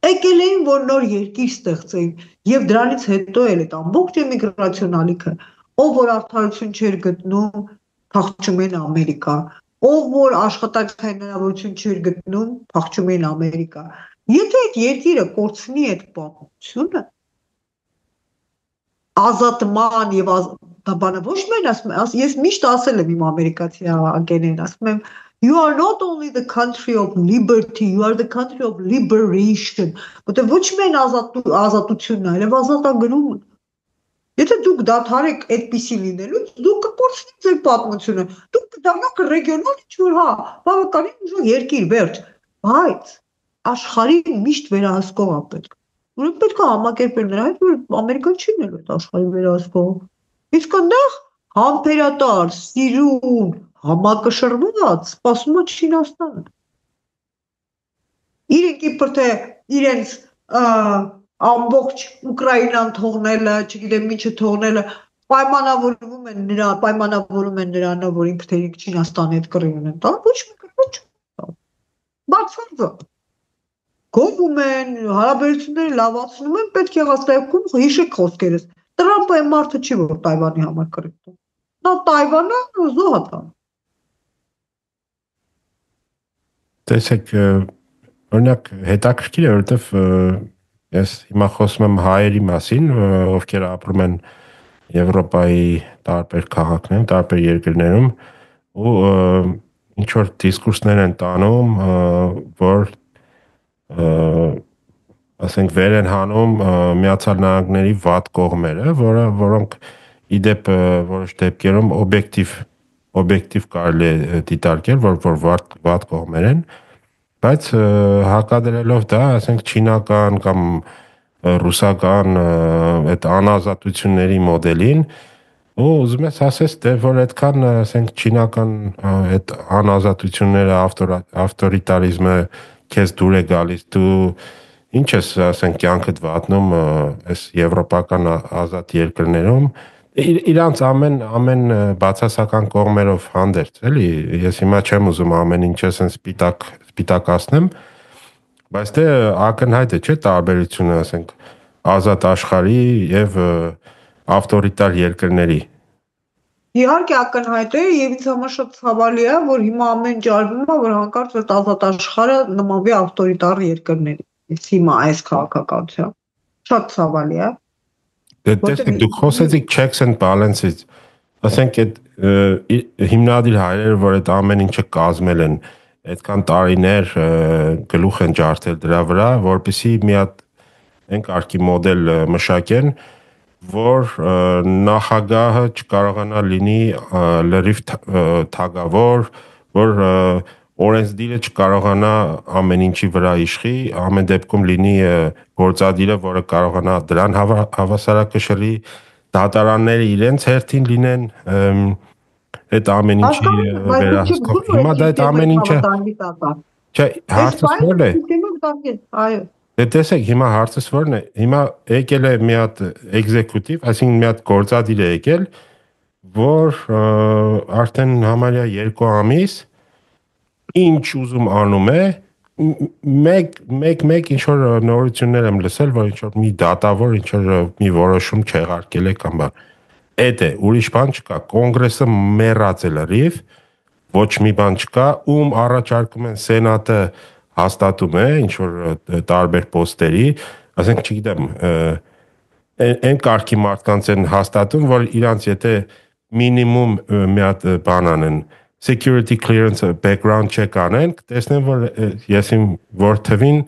Speaker 2: եկել էին, որ նոր երկիր ստեղծեին, եւ դրանից հետո էլ այդ ամբողջ էմիգրացիոն ալիքը, ով որ արդարություն չէր գտնում, փախչում են Ամերիկա, ով որ աշխատանքային հնարավորություն չէր գտնում, փախչում են Ամերիկա։ Եթե այդ երկիրը կորցնի այդ պատմությունը, ազատման եւ բանը ոչ միայն ասում եմ, ես միշտ ասել եմ իմ ամերիկացի ագեներին, ասում եմ you are not only the country of liberty, you are the country of liberation, որտեղ ոչ միայն ազատությունն է, այլև ազատագրումը։ Եթե դուք դադարեք այդպիսի լինելուց, դուք կկորցնեք ձեր պատմությունը, դուք կդառնաք ռեգիոնալ ինչ-որ բավականին ուժեղ երկիր, վերջ, բայց աշխարհին միշտ վերահսկող է պետք։ Ուրեմն պետք է համակերպել նրա հետ, որ Ամերիկան չի նելու այդ աշխարհի վերահսկող։ Իսկ այնտեղ համբերատար, սիրուն, համակշռված սպասում է Չինաստանը։ Իրենք իբր թե իրենց ամբողջ Ուկրաինան թողնելը, չգիտեմ ինչը թողնելը, պայմանավորում են նրանով, որ ինքը թե Չինաստանի հետ կռի ունեն տալ, ոչ մի կռի չունեն։ Բացարձակ։ Գովում են, հարաբերությունները լավացնում են, պետք է հաստայքում հիշեք խոսքերս։ Տրամպը այն մարդը չի, որ Տայվանի համար կռի տա։ Նա Տայվանը զոհա։
Speaker 1: Տեսեք, օրինակ հետաքրքիր է, որովհետև ես հիմա խոսում եմ հայերի մասին, ովքեր ապրում են Եվրոպայի տարբեր քաղաքներում, տարբեր երկրներում, ու ինչ որ դիսկուրսներ են տանում, որ ասենք վեր են հանում Միացյալ Նահանգների վատ կողմերը, որոնք իդեպ որոշ դեպքերում օբյեկտիվ կարելի է դիտարկել, որ վատ կողմեր են, բայց հակադրելով դա, ասենք չինական կամ ռուսական այդ անազատությունների մոդելին, ու ուզում ես ասես, որ այդքան ասենք չինական այդ անազատությունները, ավտորիտարիզմը քեզ դուր է գալիս, դու ինչ ես ասենք կյանքդ վատնում այս եվրոպական ազատ երկրներում, իրանց ամեն բացասական կողմերով հանդերձ, էլի, ես հիմա չեմ ուզում ամեն ինչ ասեն սպիտակացնեմ, բայց դե ակնհայտ է, չէ՞ տարբերությունը, ասենք, ազատ աշխարհի եւ ավտորիտար երկրների։
Speaker 2: Իհարկե ակնհայտ է եւ ինձ համար շատ ցավալի է, որ հիմա ամեն ջարվում է, որ հանկարծ այդ ազատ աշխարհը նմանվի ավտորիտար երկրների։ Հիմա այս քաղաքականությամբ շատ ցավալի է։
Speaker 1: Տեսեք, դուք խոսեցիք checks and balances, ասենք այդ հիմնադիր հայրերը, որ այդ ամեն ինչը կազմել են, այդքան տարիներ գլուխ են ջարդել դրա վրա, որպեսզի մի հատ այն կարգի մոդել մշակեն, որ նախագահը չկարողանա լինի լրիվ թագավոր, որ օրենսդիրը չկարողանա ամեն ինչի վրա իշխի, ամեն դեպքում լինի գործադիրը, որը կարողանա դրան հավասարակշռի, դատարանները իրենց հերթին լինեն այդ ամեն ինչի վերահսկող։ Հիմա դա այդ ամեն ինչը չէ, հարցը ո՞րն է։
Speaker 2: Այո։
Speaker 1: Դե տեսեք, հիմա հարցս ո՞րն է։ Հիմա եկել է մի հատ էկզեկուտիվ, այսինքն մի հատ գործադիր է եկել, որ արդեն համարյա 2 ամիս ինչ ուզում անում է, մեկ ինչ որ նորություններ եմ լսել, որ ինչ որ մի դատավոր ինչ որ մի որոշում չեղարկել է կամ բան։ Էդ է, ուրիշ բան չկա։ Կոնգրեսը մեռած է լրիվ, ոչ մի բան չկա, ում առաջարկում են սենատը հաստատում է ինչ որ տարբեր պոստերի, ասենք չգիտեմ, այն կարգի մարդկանց են հաստատում, որ իրանց եթե մինիմում մի հատ բան անեն, security clearance background check անեն, տեսնեն, որ ես իմ որդևին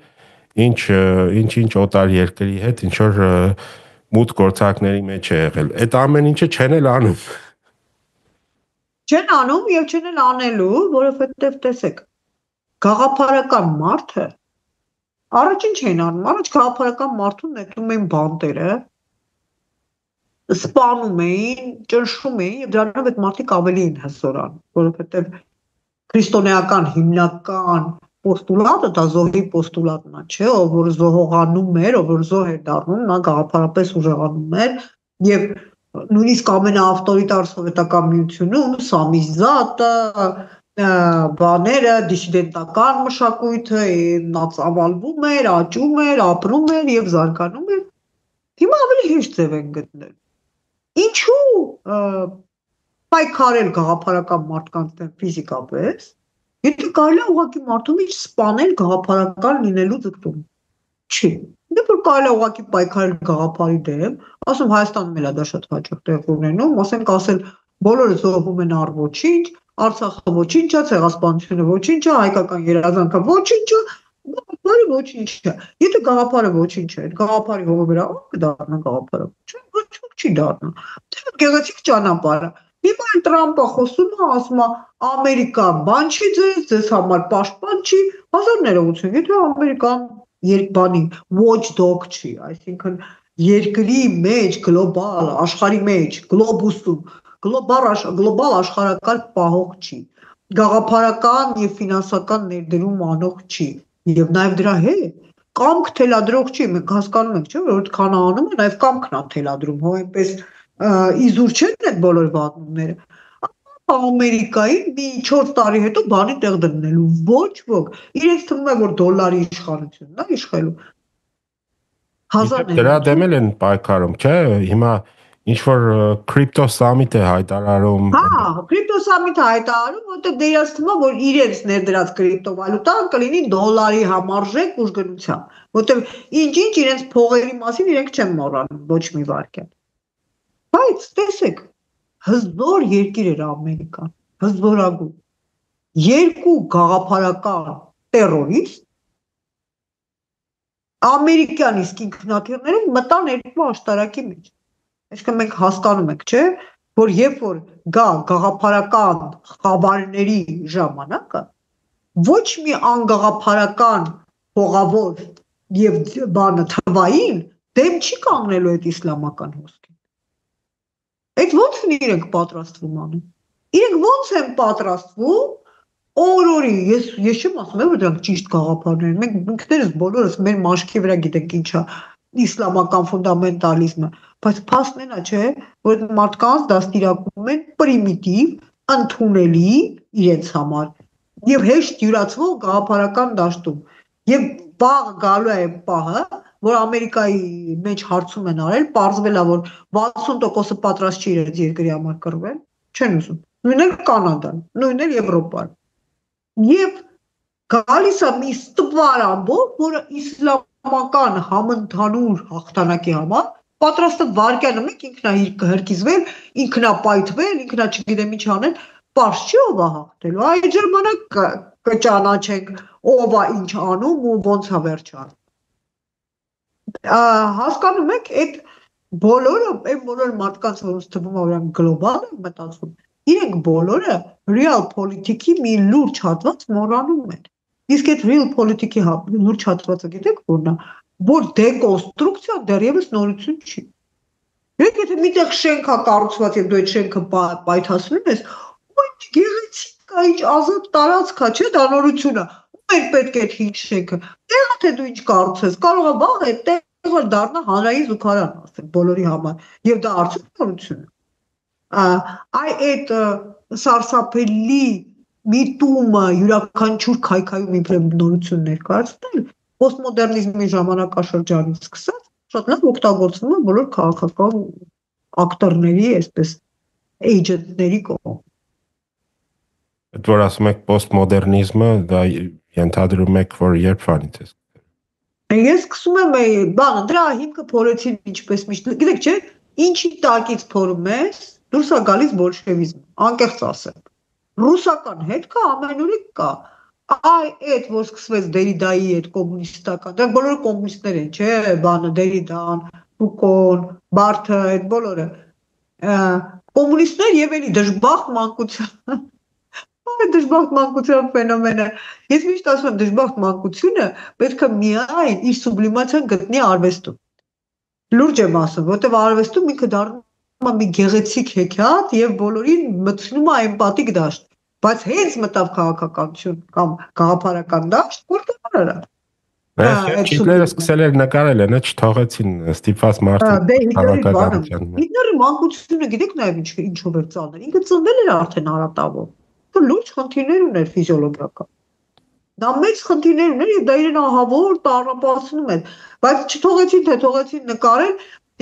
Speaker 1: ինչ օտար երկրի հետ ինչ որ մութ գործակների մեջ է եղել։ Այդ ամեն ինչը չեն էլ անում։
Speaker 2: Չեն անում եւ չեն էլ անելու, որովհետեւ տեսեք, գաղափարական մարդը առաջին չէին անում, առաջ գաղափարական մարդուն նետում էին բանտերը, սպանում էին, ճնշում էին եւ դրանով այդ մարդիկ ավելի էին հզորանում, որովհետեւ քրիստոնեական հիմնական պոստուլատը դա զոհի պոստուլատն է, չէ, ով որ զոհողանում էր, ով որ զոհ էր դառնում, նա գաղափարապես ուժեղանում էր եւ նույնիսկ ամենաավտորիտար սովետական միությունում սամիզատը բաները դիսիդենտական մշակույթը նա ծավալվում էր, աճում էր, ապրում էր եւ զարգանում էր։ Հիմա ավելի հեշտ ձև են գտնել։ Ինչու պայքարել գաղափարական մարդկանց դեմ ֆիզիկապես, եթե կարելի է ուղղակի մարդու մեջ սպանել գաղափարական լինելու ձգտում։ Չի։ Դե որ կարելի է ուղղակի պայքարել գաղափարի դեմ, ասում Հայաստանում էլ է դա շատ հաճախ տեղ ունենում, ասենք ասել բոլորը զոհվում են առ ոչինչ, Արցախը ոչինչ է, ցեղասպանությունը ոչինչ է, հայկական երազանքը ոչինչ է, գաղափարը ոչինչ է։ Եթե գաղափարը ոչինչ է, գաղափարի հողը վրա ով կդառնա գաղափարը։ Ոչ չի դառնա։ Դա գեղեցիկ ճանապարհ է։ Հիմա Տրամպը խոսում է, ասում է Ամերիկան բան չի ձեզ համար պաշտպան չի, 1000 եթե Ամերիկան երկբանի watchdog չի, այսինքն երկրի մեջ գլոբալ աշխարհի մեջ գլոբուսում գլոբալ աշխարհակարգ պահող չի, գաղափարական եւ ֆինանսական ներդրում անող չի եւ նաեւ դրա հետ կամք թելադրող չի, մենք հասկանում ենք, չէ՞, որ քան անում է նաեւ կամքն է թելադրում, հո այնպես իզուր չեն այդ բոլոր վատնումները։ Ամերիկայի մի 4 տարի հետո բանի տեղ դնելու ոչ ոք իրենց թվում է որ դոլարի իշխանությունն է իշխելու։
Speaker 1: Դրա դեմ են պայքարում, չէ՞, հիմա ինչ որ կրիպտո սամիտ է հայտարարում։
Speaker 2: Հա, կրիպտո սամիտ հայտարարում, որտեղ դերած թվում է որ իրենց ներդրած կրիպտովալուտան կլինի դոլարի համարժեք ուժգնությամբ, որտեղ ինչ-ինչ իրենց փողերի մասին իրենք չեն մոռանում ոչ մի վարքյան։ Բայց տեսեք, հզոր երկիր էր Ամերիկան, հզորագույն։ Երկու գաղափարական տերորիստ ամերիկյան իսկ ինքնաթիռներով մտան երկու աշտարակի մեջ։ Այսինքն մենք հասկանում ենք, չէ, որ երբ որ գա գաղափարական խաբարների ժամանակը, ոչ մի անգաղափարական հողավոր եւ բանը թվային դեմ չի կանգնելու այդ իսլամական հոսքին։ Այդ ո՞նց են իրենք պատրաստվում անում։ Իրենք ո՞նց են պատրաստվում օրորի, ես չեմ ասում, որ դրանք ճիշտ գաղափարներ են, մենք ինքներս բոլորս մեր մաշկի վրա գիտենք ինչ է իսլամական ֆունդամենտալիզմը, բայց փաստն է, չէ, որ մարդկանց դաստիարակում են պրիմիտիվ, ընդունելի իրենց համար եւ հեշտ յուրացվող գաղափարական դաշտում։ Եվ բաղ գալու է պահը, որ Ամերիկայի մեջ հարցում են արել, պարզվել է, որ 60%-ը պատրաստ չի իրենց երկրի համար կռվել, չեն ուզում։ Նույնն էլ Կանադան, նույնն էլ Եվրոպան։ Եվ գալիս է մի ստվար ամբողջ, որը իսլամական համընդհանուր հաղթանակի համար պատրաստ է վարկյանը մեկ ինքնահրկիզվել, ինքնապայթվել, ինքնա չգիտեմ ինչ անել, պարզ չի ով է հաղթելու, այդ ժամանակ կճանաչենք ով է ինչ անում ու ոնց է վերջանում։ Հասկանում եք, այդ բոլորը, այն բոլոր մարդկանց, որոնց թվում է որ գլոբալ են մտածում, իրենք բոլորը real politics-ի մի լուրջ հատված մոռանում են։ Իսկ այդ real politics-ի լուրջ հատվածը գիտեք որն է, որ դեկոնստրուկցիա դեռևս նորություն չի։ Եթե միտեղ շենք է կառուցված եւ դու այդ շենքը պայթացնում ես, ինչ գեղեցիկ է, ինչ ազատ տարածք է, չէ՞, դա նորություն է։ Ո՞ւմ պետք է այդ հին շենքը։ Տեղը թե դու ինչ կառուցես, կարող է վաղ այդ տեղը դառնա հանրային զուգարան, ասենք, բոլորի համար, եւ դա արդյոք նորություն է։ Այդ սարսափելի միտումը յուրաքանչյուր քայքայում իբրև նորություն ներկայացնել պոստմոդեռնիզմի ժամանակաշրջանից սկսած շատ լավ օգտագործվում է բոլոր քաղաքական ակտորների, այսպես էյջենտների կողմից։
Speaker 1: Այդ որ ասում եք պոստմոդեռնիզմը, դա ենթադրում եք, որ երբ վանից է սկսել։
Speaker 2: Ես սկսում եմ բանը, դրա հիմքը փորեցին ինչպես միշտ, գիտեք չէ, ինչի տակից փորում ես, դուրս է գալիս բոլշևիզմը, անկեղծ ասեմ։ Ռուսական հետ կա, ամենուրի կա։ Այդ որ սկսվեց Դերիդայի այդ կոմունիստական, դրանք բոլորը կոմունիստներ են, չէ, բանը Դերիդան, Ֆուկոն, Բարթը, այդ բոլորը կոմունիստներ եւ էլի դժբախտ մանկության Այդ դժբախտ մանկության ֆենոմենը։ Ես միշտ ասում եմ, դժբախտ մանկությունը պետք է միայն իր սուբլիմացիան գտնի արվեստում։ Լուրջ եմ ասում, որտեղ արվեստում ինքը դառնում է մի գեղեցիկ հեքիաթ եւ բոլորին մտցնում է էմպաթիկ դաշտ։ Բայց հենց մտավ քաղաքականություն կամ գաղափարական դաշտ, որտեղ արա։
Speaker 1: Հիտլերը սկսել էր նկարել, նա չթողեցին ստիպված մարդիկ քաղաքականության։
Speaker 2: Հիտլերի մանկությունը գիտեք նաև ինչով էր ծանր։ Ինքը ծնվել էր արդեն արատավով։ Լուրջ խնդիրներ ուներ ֆիզիոլոգիական։ Դա մեծ խնդիրներ ուներ եւ դա իրեն ահավոր տառապացնում էր։ Բայց չթողեցին, թե թողեցին նկարել։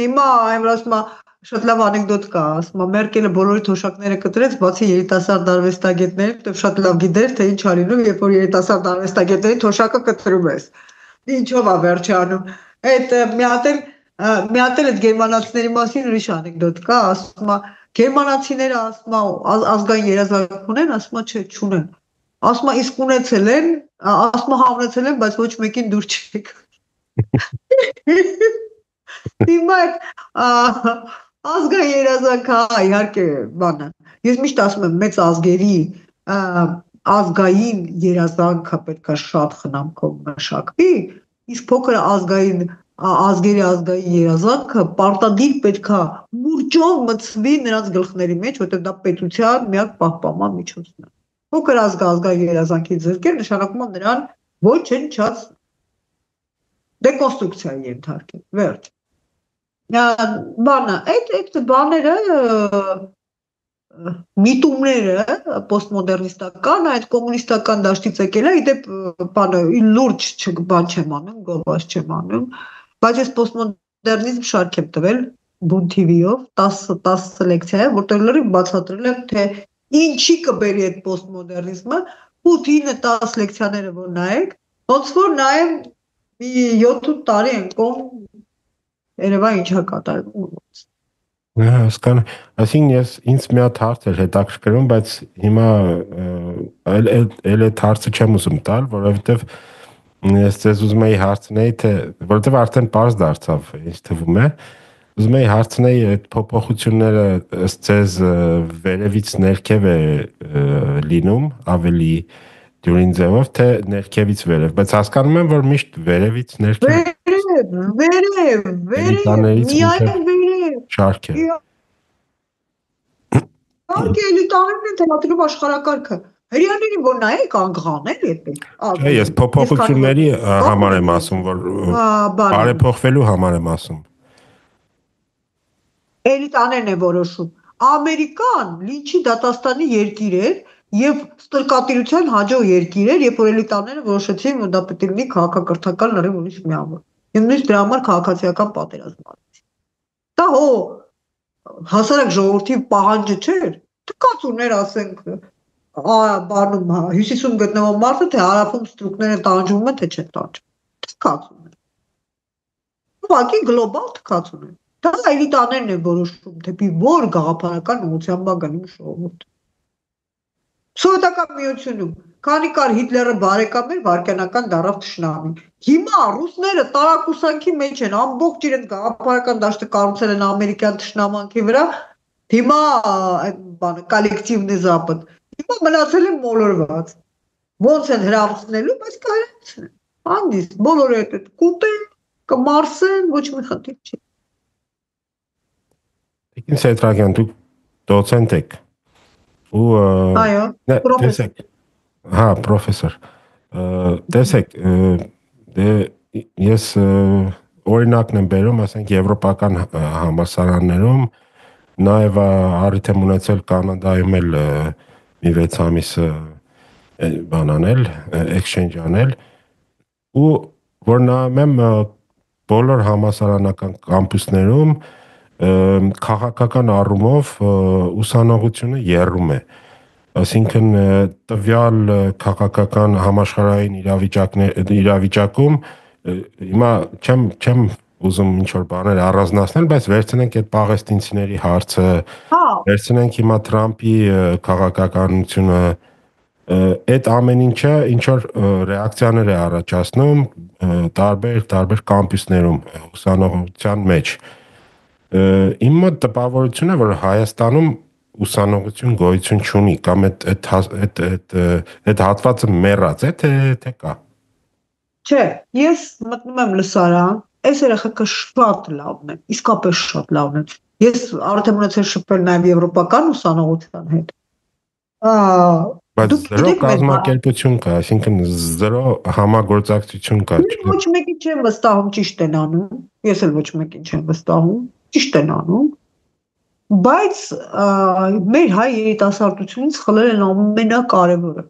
Speaker 2: Հիմա այն ասում է շատ լավ անեկդոտ կա, ասում է Մերկելը բոլորի թոշակները կտրեց, բացի երիտասարդ արվեստագետների, որտեղ շատ լավ գիտեր, թե ինչ արինում, երբ որ երիտասարդ արվեստագետների թոշակը կտրում ես։ Ինչով է վերջանում։ Այդ մի հատ էլ այդ գերմանացիների մասին ուրիշ անեկդոտ կա, ասում է գերմանացիները ասում է ազգային երազանք ունեն, ասում է չէ, չունեն։ Ասում է իսկ ունեցել են, ասում է հա ունեցել են, բայց ոչ մեկին դուր չեք։ Հիմա ազգային երազանքը իհարկե բանը։ Ես միշտ ասում եմ մեծ ազգերի ազգային երազանքը պետք է շատ խնամքով մշակվի, իսկ փոքր ազգերի ազգային երազանքը պարտադիր պետք է մուրճով մտցվի նրանց գլխների մեջ, որտեղ դա պետության միակ պահպանման միջոցն է։ Փոքր ազգային երազանքի զրկել նշանակում է նրան ոչնչացնել, դեկոնստրուկցիայի ենթարկել, վերջ։ Բանը, այդ բաները միտումները պոստմոդեռնիստական, այդ կոմունիստական դաշտից եկել է, իդեպ բանը լուրջ բան չեմ անում, գովազ չեմ անում, բայց ես պոստմոդեռնիզմ շարք եմ տվել Բուն TV-ով 10 լեկցիա, որտեղ լրիվ բացատրել եմ, թե ինչի կբերի այդ պոստմոդեռնիզմը, 8-9-10 լեկցիաները որ նայեք, ոնց որ նայեմ մի 7-8 տարի ընկոմ երևա ինչա կատարվում։
Speaker 1: Հասկան, այսինքն ինձ մի հատ հարց էր հետաքրքրում, բայց հիմա էլ այդ հարցը չեմ ուզում տալ, որովհետև ես ձեզ ուզում էի հարցնել, թե որովհետև արդեն պարզ դարձավ, ինձ թվում է, ուզում էի հարցնել այդ փոփոխությունները ըստ ձեզ վերևից ներքև է լինում, ավելի դյուրին ձևով, թե ներքևից վերև, բայց հասկանում եմ, որ միշտ վերևից ներքև
Speaker 2: Վերև, միայն վերև
Speaker 1: շարք է։
Speaker 2: Անկե էլիտաներն են թելադրում աշխարհակարգը։ Հրեաներին որ նայեք անգղաներ այդպես։
Speaker 1: Չէ, ես փոփոխությունների համար եմ ասում, որ բարեփոխվելու համար եմ ասում։
Speaker 2: Էլիտաներն են որոշում։ Ամերիկան լինչի դատաստանի երկիր էր եւ ստրկատիրության հաջող երկիր էր, երբ որ էլիտաները որոշեցին, որ դա պետք է լինի քաղաքակրթական լրիվ ուրիշ միավոր։ Եվ նույնիսկ դրա համար քաղաքացիական պատերազմ արեցին։ Դա հասարակ ժողովրդի պահանջը չէր։ Թքած ուներ, ասենք, բանում հյուսիսում գտնվող մարդը, թե հարավում ստրուկները տանջվում են, թե չեն տանջվում։ Թքած ուներ։ Ուղղակի գլոբալ թքած ուներ։ Դա էլիտաներն են որոշում, թեպի որ գաղափարական ուղղությամբ է գնում ժողովուրդը։ Սովետական միությունում, քանի կար Հիտլերը բարեկամ էր, վարկյանական դարավ թշնամի։ Հիմա ռուսները տարակուսանքի մեջ են, ամբողջ իրենց գաղափարական դաշտը կառուցել են ամերիկյան թշնամանքի վրա, հիմա այդ բանը կոլեկտիվնի Զապադ։ Հիմա մնացել են մոլորված։ Ոնց են հրավցնելու, բայց կարողացնեն։ Հանդիստ, բոլորը այդ կուտեն, կմարսեն, ոչ մի խնդիր չի։
Speaker 1: Տիկին Սեյթրակյան, դուք դոցենտ եք։
Speaker 2: Այո, պրոֆեսոր։
Speaker 1: Հա, պրոֆեսոր։ Տեսեք, ես օրինակն եմ բերում, ասենք եվրոպական համալսարաններում, նաև առիթ եմ ունեցել Կանադայում էլ մի 6 ամիս բան անել, exchange անել, ու որ նայում եմ բոլոր համալսարանական կամպուսներում քաղաքական առումով ուսանողությունը եռում է։ Այսինքն տվյալ քաղաքական համաշխարհային իրավիճակում հիմա չեմ ուզում ինչ-որ բաներ առանձնացնել, բայց վերցնենք այդ պաղեստինցիների հարցը, վերցնենք հիմա Թրամփի քաղաքականությունը, այդ ամեն ինչը ինչ-որ ռեակցիաներ է առաջացնում տարբեր կամպուսներում ուսանողության մեջ։ Իմ մոտ տպավորություն է, որ Հայաստանում ուսանողություն գոյություն չունի կամ այդ հատվածը մեռած է թե կա։
Speaker 2: Չէ, ես մտնում եմ լսարան, այս երեխեքը շատ լավն են, իսկապես շատ լավն են։ Ես արդեն ունեցել շփվել նաև եվրոպական ուսանողության հետ։
Speaker 1: Բայց զրո կազմակերպություն կա, այսինքն զրո համագործակցություն կա։
Speaker 2: Ոչ մեկին չեմ վստահում ճիշտ են անում, ես էլ ոչ մեկին չեմ վստահում, ճիշտ են անում, բայց մեր հայ երիտասարդությունից խլել են ամենակարևորը,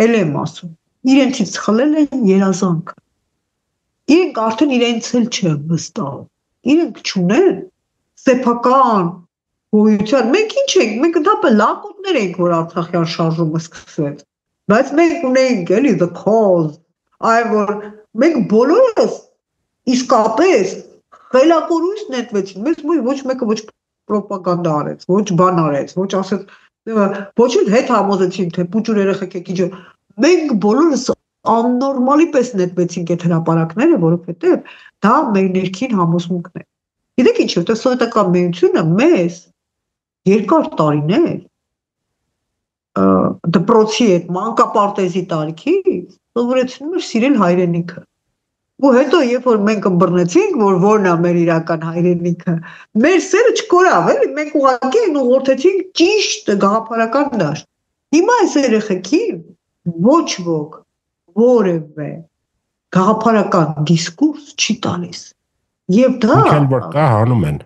Speaker 2: էլ եմ ասում, իրենցից խլել են երազանքը, իրենք արդեն իրենց էլ չեն վստահում, իրենք չունեն սեփական գոյության, մենք ինչ ենք, մենք ընդհանրապես լակոտներ ենք, որ Արցախյան շարժումը սկսվեց, բայց մենք ունենք էլի the cause, այ որ մենք բոլորս իսկապես խելակորույս նետվեցին, մեզ ոչ մեկը ոչ պրոպագանդա արեց, ոչ բան արեց, ոչ ասեց, ոչ էլ հետ համոզեցին, թե պուճուր երեխեք եկի ջո, մենք բոլորս աննորմալի պես նետվեցինք այդ հրապարակները, որովհետև դա մեր ներքին համոզմունքն է։ Գիտեք ինչ, որտեղ սովետական միությունը մեզ երկար տարիներ դպրոցի այդ մանկապարտեզի տարիքից սովորեցնում էր սիրել հայրենիքը։ Ու հետո երբ որ մենք ըմբռնեցինք, որ որն է մեր իրական հայրենիքը, մեր սերը չկորավ, էլի մենք ուղղակի ուղղորդեցինք ճիշտ գաղափարական դաշտ։ Հիմա այս երեխեքին ոչ ոք որևէ գաղափարական դիսկուրս չի տալիս։ Եվ դա
Speaker 1: Ինչ որ կա հանում են։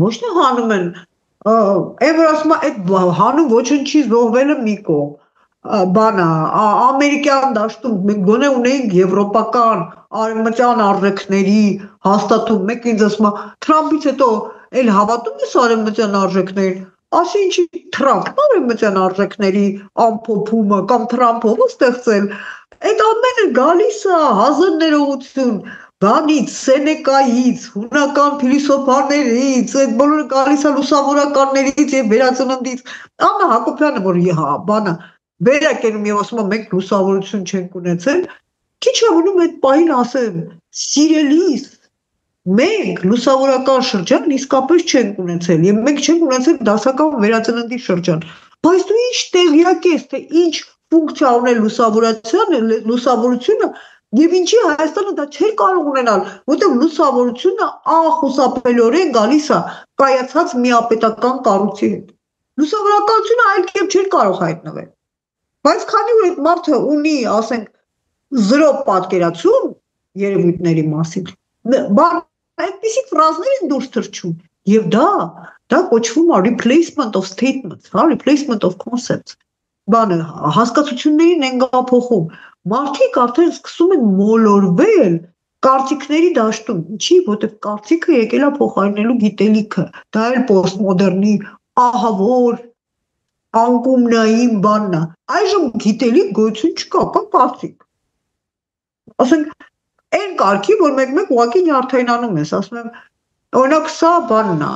Speaker 2: Ոչ թե հանում են, որ ասում այդ հանում ոչնչի զոհվելը մի կողմ, բանա, ամերիկյան դաշտում մենք գոնե ունեինք եվրոպական արևմտյան արժեքների հաստատում, մեկ ինձ ասում է, Թրամփից հետո էլ հավատում ես արևմտյան արժեքներին, ասի ինչի Թրամփն արևմտյան արժեքների ամփոփումը կամ Թրամփով ստեղծել, այդ ամենը գալիս է հազար ներողություն, բանից, Սենեկայից, հունական փիլիսոփաներից, այդ բոլորը գալիս է լուսավորականներից եւ վերածննդից։ Աննա Հակոբյանը, որ բանը վերակենում եւ ասում է մենք լուսավորություն չենք ունեցել, քիչ ավելում այդ պահին ասեմ, սիրելիս, մենք լուսավորական շրջան իսկապես չենք ունեցել եւ մենք չենք ունեցել դասական վերածննդի շրջան։ Բայց դու ինչ տեղյակ ես, թե ինչ ֆունկցիա ունի լուսավորությունը Եվ ինչի Հայաստանը դա չէր կարող ունենալ, որտեղ լուսավորությունը անխուսափելիորեն գալիս է կայացած միապետական կառույցի հետ։ Լուսավորականությունը այլ կերպ չէր կարող հայտնվել։ Բայց քանի որ այդ մարդը ունի, ասենք, 0 պատկերացում երևույթների մասին, այդպիսի ֆրազներ են դուրս թռչում, եւ դա կոչվում է replacement of statements, replacement of concepts։ Բանը հասկացություններին են գափոխում։ Մարդիկ արդեն սկսում են մոլորվել կարծիքների դաշտում, ինչի, որտեղ կարծիքը եկել է փոխարինելու գիտելիքը, դա էլ պոստմոդեռնի ահավոր անկումնային բանն է։ Այժմ գիտելիք գոյություն չկա, կա կարծիք։ Ասենք, այն կարգի, որ մեկ-մեկ ուղղակի նյարդայնանում ես, ասում եմ, օրինակ սա բանն է,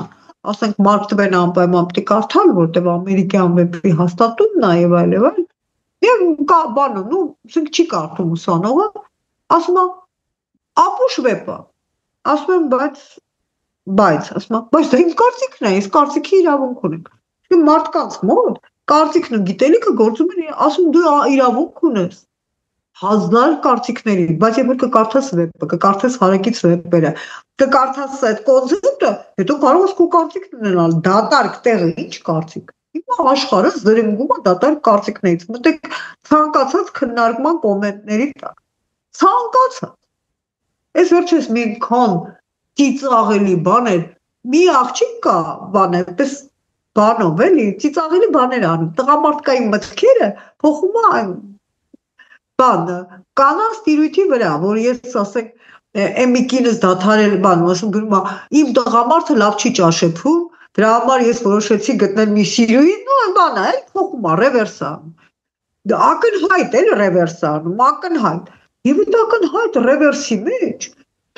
Speaker 2: ասենք Մարկ Տվենը անպայման պետք է կարդալ, որտեղ ամերիկյան վեբի հաստատումն է եւ այլ եւ այլ։ Եվ կա բանը, ասենք չի կարդում ուսանողը, ասում է, ապուշ վեպը, ասում եմ, բայց, ասում է, բայց դա իմ կարծիքն է, ես կարծիքի իրավունք ունեմ։ Իսկ մարդկանց մոտ կարծիքն ու գիտելիքը գործում են, ասում դու իրավունք ունես, 1000 կարծիքների, բայց երբ որ կկարդաս վեպը, կկարդաս հարակից վեպերը, կկարդաս այդ կոնցեպտը, հետո կարող ես քո կարծիքն ունենալ, դատարկ տեղը ինչ կարծիք։ Հիմա աշխարհը զրնգում է դատարկ կարծիքներից, մտեք ցանկացած քննարկման կոմենտների տակ։ Ցանկացած։ Այս վերջերս մի քան ծիծաղելի բաներ, մի աղջիկ կա, բան այդպես բանով էլի, ծիծաղելի բաներ անում, տղամարդկային մտքերը փոխում է բանը, կանանց տիրույթի վրա, որ ես ասենք էմիկինս դադարել բան, ասում գրում է, իմ տղամարդը լավ չի ճաշեցում, դրա համար ես որոշեցի գտնել մի սիրուհի, բանը, էլ փոխում է, ռևերս անում։ Ակնհայտ էլ ռևերս անում, ակնհայտ։ Եվ այդ ակնհայտ ռևերսի մեջ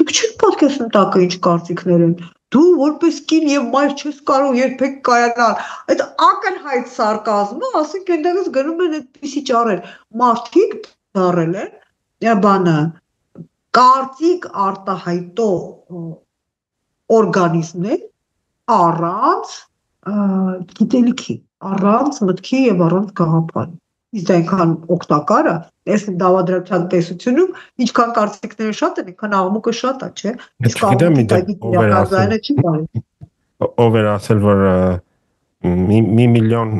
Speaker 2: դուք չեք պատկերացնում տակը ինչ կարծիքներ են։ Դու որպես կին եւ մայր չես կարող երբեք կայանալ։ Այդ ակնհայտ սարկազմը, ասենք այնտեղից գնում են այդպիսի ճառեր։ Մարդիկ դառել են բանը կարծիք արտահայտող օրգանիզմներ առանց գիտելիքի, առանց մտքի եւ առանց գաղափարի։ Իսկ դա այնքան օգտակար է, այս դավադրության տեսությունում, ինչքան կարծիքները շատ են, այնքան աղմուկը շատ է, չէ՞։ Իսկ աղմուկի տակի իրականությունը չի բարի։
Speaker 1: Ով էր ասել, որ մի միլիոն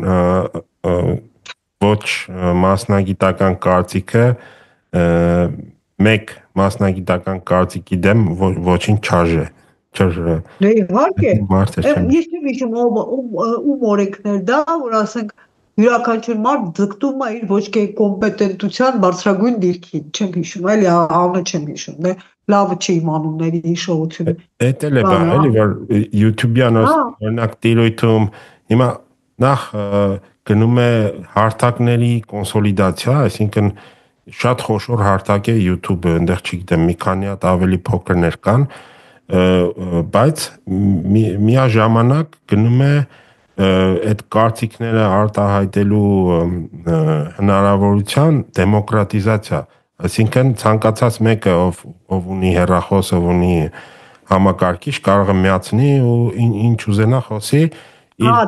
Speaker 1: ոչ մասնագիտական կարծիքը մեկ մասնագիտական կարծիքի դեմ ոչինչ չարժե։
Speaker 2: Դե իհարկե, ես չեմ հիշում ում օրենքներ դա, որ ասենք յուրաքանչյուր մարդ ձգտում է իր ոչ կե կոմպետենտության բարձրագույն դիրքին, չեմ հիշում, էլի անունը չեմ հիշում, դե լավը չի իմ անունների հիշողությունը։
Speaker 1: Էդ էլ է բան, էլի որ YouTube-յան օրինակ տիրույթում հիմա նախ գնում է հարթակների կոնսոլիդացիա, այսինքն շատ խոշոր հարթակ է YouTube-ը, այնտեղ չգիտեմ, մի քանի հատ ավելի փոքրներ կան, բայց միաժամանակ գնում է այդ կարծիքները արտահայտելու հնարավորության դեմոկրատիզացիա, այսինքն ցանկացած մեկը ով ունի հեռախոս, ով ունի համակարգիչ կարող է միացնի ու ինչ ուզենա խոսի։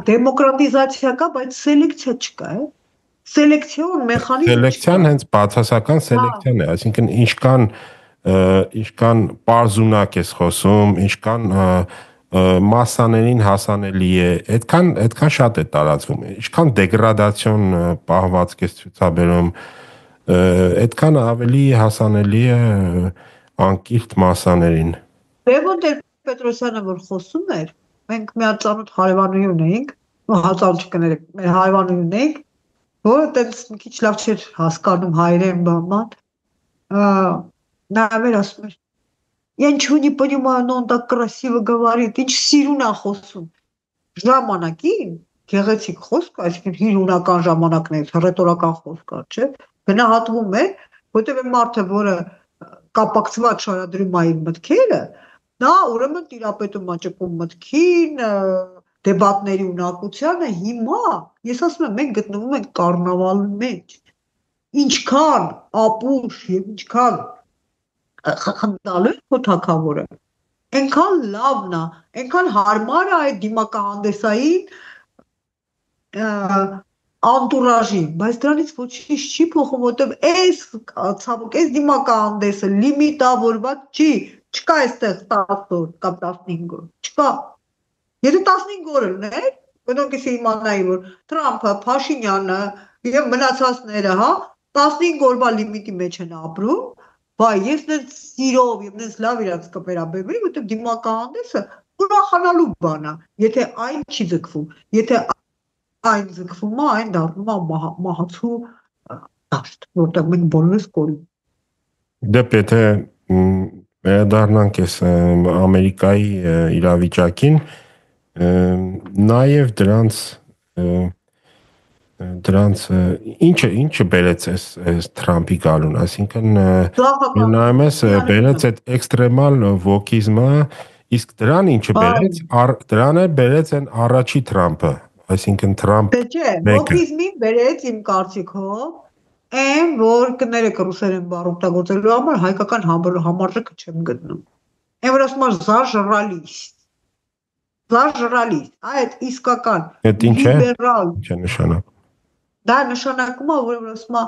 Speaker 2: Դեմոկրատիզացիա կա, բայց սելեկցիա չկա, է։ Սելեկցիոն մեխանիզմ չկա։
Speaker 1: Սելեկցիան հենց բացասական սելեկցիան է, այսինքն ինչքան պարզունակ ես խոսում, ինչքան մասսաներին հասանելի է, այդքան շատ է տարածվում, ինչքան դեգրադացիոն պահվածք ես ցուցաբերում, այդքան ավելի հասանելի է անկիրթ մասսաներին։
Speaker 2: Լևոն Տեր-Պետրոսյանը որ խոսում էր, մենք մի հատ ծանոթ հարևանուհի ունեինք, ծանոթ չկներեք, մեր հարևանուհի ունեինք, որը տենց մի քիչ լավ չէր հասկանում հայերեն բանման, նա մեր ասում էր, я ничего не понимаю, но он так красиво говорит, ինչ սիրուն է խոսում։ Ժամանակին գեղեցիկ խոսք, այսինքն հիրունական ժամանակներից հռետորական խոսք կար, չէ՞։ Գնահատվում է, որտեղ մարդը, որը կապակցված շարադրում է իր մտքերը, նա ուրեմն տիրապետում է ճկուն մտքին, դեբատների ունակությանը, հիմա ես ասում եմ, մենք գտնվում ենք կառնավալի մեջ։ Ինչքան ապուշ եւ ինչքան խնդալու է քո թագավորը, այնքան լավն է, այնքան հարմար է այդ դիմակահանդեսային անտուրաժին, բայց դրանից ոչինչ չի փոխում, որտեղ ցավոք այս դիմակահանդեսը լիմիտավորված չի, չկա այստեղ 10 օր կամ 15 օր, չկա։ Եթե 15 օր ուներ, ոդոնք ես իմանայի, որ Թրամփը, Փաշինյանը եւ մնացածները, 15 օրվա լիմիտի մեջ են ապրում, բայց ես նենց սիրով եւ նենց լավ իրաց կվերաբերվեի, որտեղ դիմակահանդեսը ուրախանալու բան է, եթե այն չի ձգվում, եթե այն ձգվում է, այն դառնում է մահացու դաշտ, որտեղ մենք բոլորս կորում։
Speaker 1: Դե եթե վերադառնանք այս Ամերիկայի իրավիճակին, նաև դրանց ինչը բերեց այս Թրամփի գալուն, այսինքն նայում ես բերեց այդ էքստրեմալ վոկիզմը, իսկ դրան ինչը բերեց, դրան է բերեց այն առաջի Թրամփը, այսինքն Թրամփ
Speaker 2: Չէ, վոկիզմին բերեց իմ կարծիքով այն, որ կներեք ռուսերեն բառ օգտագործելու համար հայկական համարժեքը չեմ գտնում։ Այն որ ասում է զարժրալիս, այդ իսկական
Speaker 1: լիբերալ ինչ է նշանակում։
Speaker 2: Դա նշանակում է, որ ասում է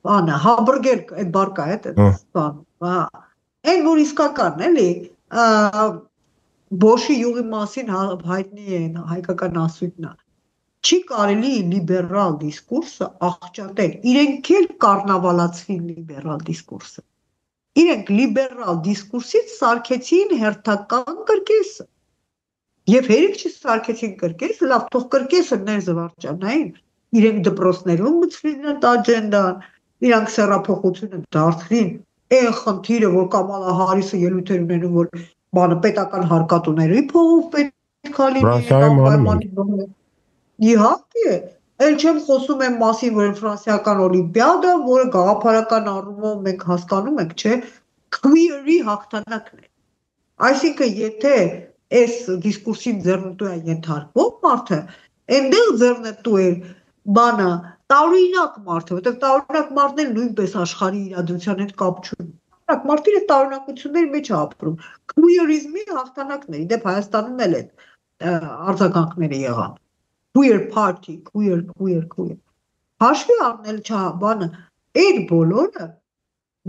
Speaker 2: բանը, համբուրգեր, այդ բառ կա, այդ բան։ Այն որ իսկական, էլի, Բոշի յուղի մասին հայտնի է հայկական ասույթն է։ Չի կարելի լիբերալ դիսկուրսը աղճատել, իրենք էլ կառնավալացրին լիբերալ դիսկուրսը։ Իրենք լիբերալ դիսկուրսից սարքեցին հերթական կրկեսը։ Եվ հերիք չսարքեցին կրկեսը, լավ, թող կրկեսը ներզվարճանային, իրենք դպրոցներում մտցրին այդ աջենդան, իրանք սեռափոխությունը դարձրին, այն խնդիրը, որ Կամալա Հարիսը ելույթեր ունենում, որ բանը պետական հարկատուների փողով պետք է լինի։ Իհարկե, էլ չեմ խոսում եմ մասին, որ ֆրանսիական օլիմպիադա, որը գաղափարական առումով մենք հասկանում ենք, չէ, queer-ի հաղթանակն է։ Այսինքն, եթե այս դիսկուրսին ձեռնտու է ենթարկվող մարդը, այնտեղ ձեռնտու է բանը տարօրինակ մարդը, որտեղ տարօրինակ մարդն էլ նույնպես աշխարհի իրադրության հետ կապ չունի։ Մարդերը տարօրինակությունների մեջ ապրում։ Queerism-ի հաղթանակն է, դեպ Հայաստանում էլ է արձագանքները եղան։ Queer party, queer։ Հաշվի առնել չա բանը, այդ բոլորը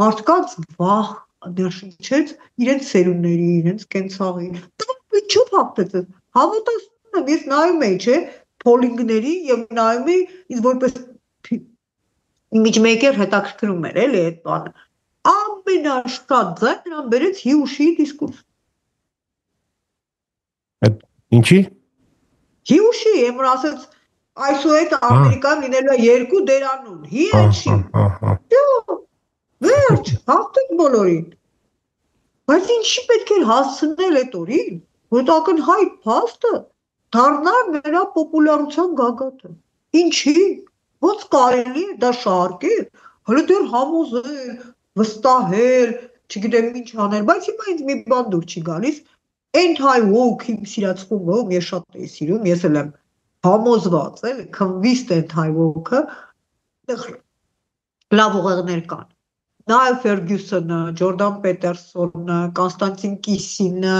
Speaker 2: մարդկանց վախ ներշնչեց իրենց սերունդների, իրենց կենցաղի։ Ինչու փախտեց։ Հավատացնում եմ, ես նայում էի, չէ, փոլինգների եւ նայում էի, ինձ որպես image-maker հետաքրքրում էր էլի այդ բանը։ Ամենաշատ ձայն նրան բերեց Հիուշի դիսկուրս։
Speaker 1: Ինչի։
Speaker 2: Հիուշի, եմ որ ասեց այսուհետ Ամերիկայում լինելու է երկու դերանուն, հիեչի։ Վերջ, հաղթեք բոլորին։ Բայց ինչի պետք էր հասցնել այդ օրին, որ ակնհայտ փաստը դառնար նրա պոպուլարության գագաթը։ Ինչի։ Ոնց կարելի է դա շարքել, հələ դեռ համոզել, վստահել, չգիտեմ ինչ անել, բայց հիմա ինձ մի բան դուր չի գալիս։ Anti-woke իմ սիրած խումբը, ում ես շատ էի սիրում, ես էլ եմ համոզված, էլի, convinced anti-woke-ը, լավ ուղեղներ կան։ Նայլ Ֆերգյուսոնը, Ջորդան Պետերսոնը, Կոնստանտին Կիսինը,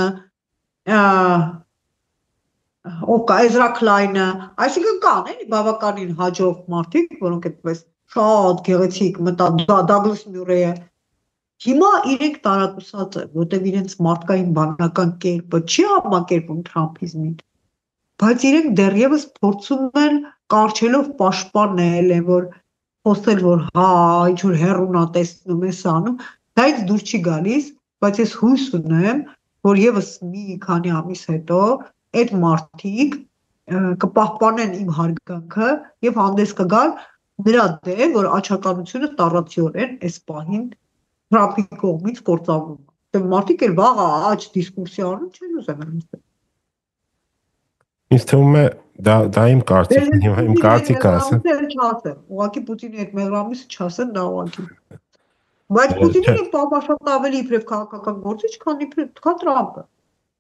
Speaker 2: Էզրա Քլայնը, այսինքն կան էլի բավականին հաջող մարդիկ, որոնք այդպես շատ գեղեցիկ Դագլաս Մյուրեյը հիմա իրենք տարակուսած են, որտեղ իրենց մարդկային բանական կերպը չի համակերպում Թրամփիզմին, բայց իրենք դեռևս փորձում են կարճելով պաշտպանել, են որ խոսել որ հա, ինչ որ հերունա տեսնում ես անում, դա ինձ դուր չի գալիս, բայց ես հույս ունեմ, որ եւս մի քանի ամիս հետո այդ մարդիկ կպահպանեն իմ հարգանքը եւ հանդես կգան նրա դեմ, որ աչականությունը տառացիորեն այս պահին Թրամփի կողմից կործանվում է։ Դե մարդիկ էլ վաղ աչ դիսկուրսի անում չեն ուզում ասել։
Speaker 1: Ինձ թվում է դա իմ կարծիքն է, իմ կարծիքը ասեմ։
Speaker 2: Ուղղակի Պուտինի այդ մեղրամիսը չասեն, դա ուղղակի։ Բայց Պուտինը շատ ավելի իբրև քաղաքական գործիչ, քան Թրամփը։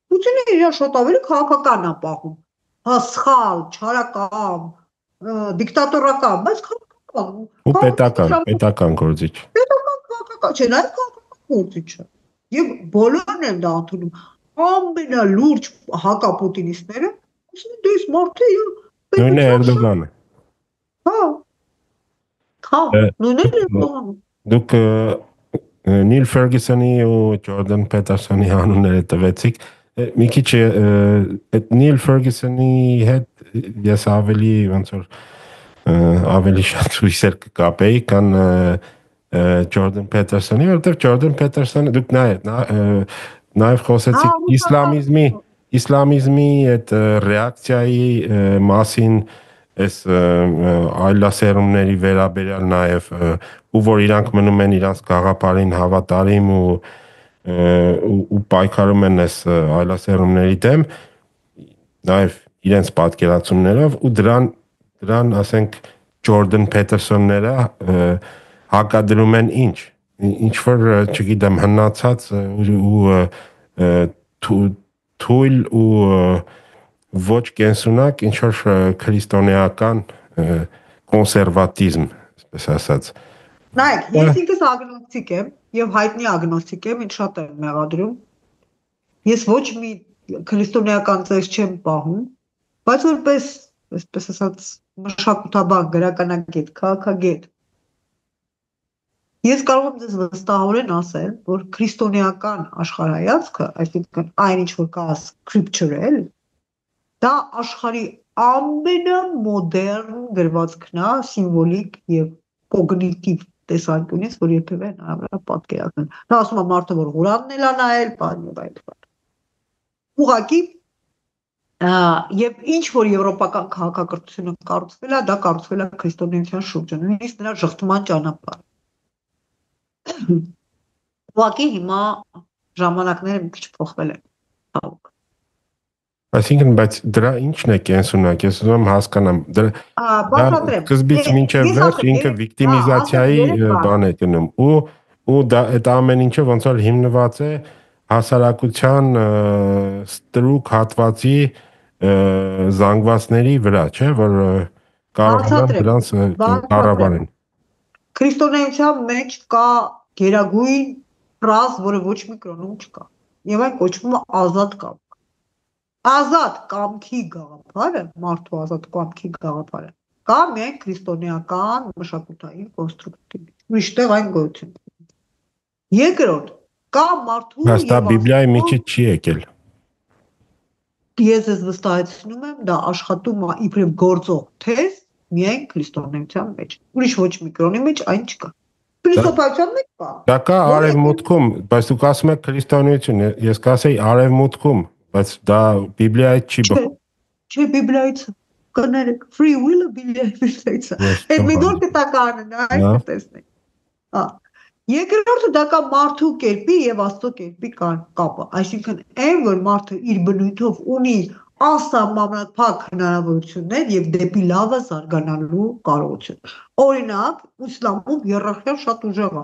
Speaker 2: Պուտինը իր շատ ավելի քաղաքական է պահում։ Հա, սխալ, չարական, դիկտատորական, բայց քաղաքական։
Speaker 1: Ու պետական գործիչ։
Speaker 2: Պետական քաղաքական, չէ, նա քաղաքական գործիչ է։ Եվ բոլորն են դա ընդունում։ Ամենալուրջ հակապուտինիստները ասում են դες մարդը
Speaker 1: նույնը Էրդողանը։
Speaker 2: Հա, նույնը Էրդողանը։
Speaker 1: Դուք Նիլ Ֆերգյուսոնի ու Ջորդան Պետերսոնի անունները տվեցիք։ Մի քիչ այդ Նիլ Ֆերգյուսոնի հետ ես ավելի ոնց որ ավելի շատ հույսեր կկապեի, քան Ջորդան Պետերսոնի, որովհետև Ջորդան Պետերսոնը դուք նաև խոսեցիք իսլամիզմի այդ ռեակցիայի մասին, այս այլասերումների վերաբերյալ նաև ու որ իրանք մնում են իրանք գաղափարին հավատարիմ ու պայքարում են այս այլասերումների դեմ նաև իրենց պատկերացումներով ու դրան ասենք Ջորդան Պետերսոնները հակադրում են ինչ որ չգիտեմ հնացած ու թույլ ու ոչ կենսունակ ինչ որ քրիստոնեական կոնսերվատիզմ, այսպես ասած։
Speaker 2: Նայեք, ես ինքս ագնոստիկ եմ եւ հայտնի ագնոստիկ եմ, ինձ շատ է մեղադրում։ Ես ոչ մի քրիստոնեական ծես չեմ պահում, բայց որպես, այսպես ասած, մշակութաբան, գրականագետ, քաղաքագետ ես կարող եմ ձեզ վստահորեն ասել, որ քրիստոնեական աշխարհայացքը, այսինքն այն ինչ որ կա scriptural, դա աշխարհի ամենամոդեռն գրվածքն է, սիմվոլիկ եւ կոգնիտիվ տեսանկյունից, որ երբևէ հնարավոր է պատկերացնել։ Դա ասում է մարդը, որ Ղուրանն էլ է նայել, բան եւ այլ բան։ Ուղղակի եւ ինչ որ եվրոպական քաղաքակրթությունը կառուցվել է, դա կառուցվել է քրիստոնեության շուրջը, նույնիսկ նրա շղթման ճանապարհը։ Ուղղակի հիմա ժամանակները մի քիչ փոխվել են։
Speaker 1: Այսինքն, բայց դրա ինչն է կենսունակ, ես ուզում եմ հասկանամ, դա սկզբից մինչև վերջ ինքը վիկտիմիզացիայի բան է գնում ու դա այդ ամեն ինչը ոնց որ հիմնված է հասարակության ստրուկ հատվածի զանգվածների վրա, չէ, որ կարող են դրանց կառավարեն։
Speaker 2: Քրիստոնեության մեջ կա գերագույն ֆրազ, որը ոչ մի կրոնում չկա։ Եվ այն կոչվում է ազատ կամք։ Ազատ կամքի գաղափարը, մարդու ազատ կամքի գաղափարը, կա միայն քրիստոնեական մշակութային կոնստրուկտի։ Ուրիշ տեղ այն գոյություն։ Երկրորդ, կա մարդու
Speaker 1: Բայց դա Բիբլիայի միջից չի եկել։
Speaker 2: Ես վստահեցնում եմ, դա աշխատում է իբրև գործող թեզ միայն քրիստոնեության մեջ։ Ուրիշ ոչ մի կրոնի մեջ այն չկա։ Փիլիսոփայության մեջ կա։
Speaker 1: Դա կա արևմուտքում, բայց դուք ասում եք քրիստոնեություն, ես կասեի արևմուտքում, բայց դա Բիբլիայից չի բխում։
Speaker 2: Չէ, Բիբլիայից կներեք, free will-ը Բիբլիայից է։ Այդ մի դոր կտակարն է, այն կտեսնեք։ Հա։ Երկրորդը դա կա մարդու կերպի եւ Աստծո կերպի կապը, այսինքն այն որ մարդը իր բնույթով ունի անսահմանափակ հնարավորություններ եւ դեպի լավը զարգանալու կարողություն։ Օրինակ, իսլամում հիերարխիան շատ ուժեղ է։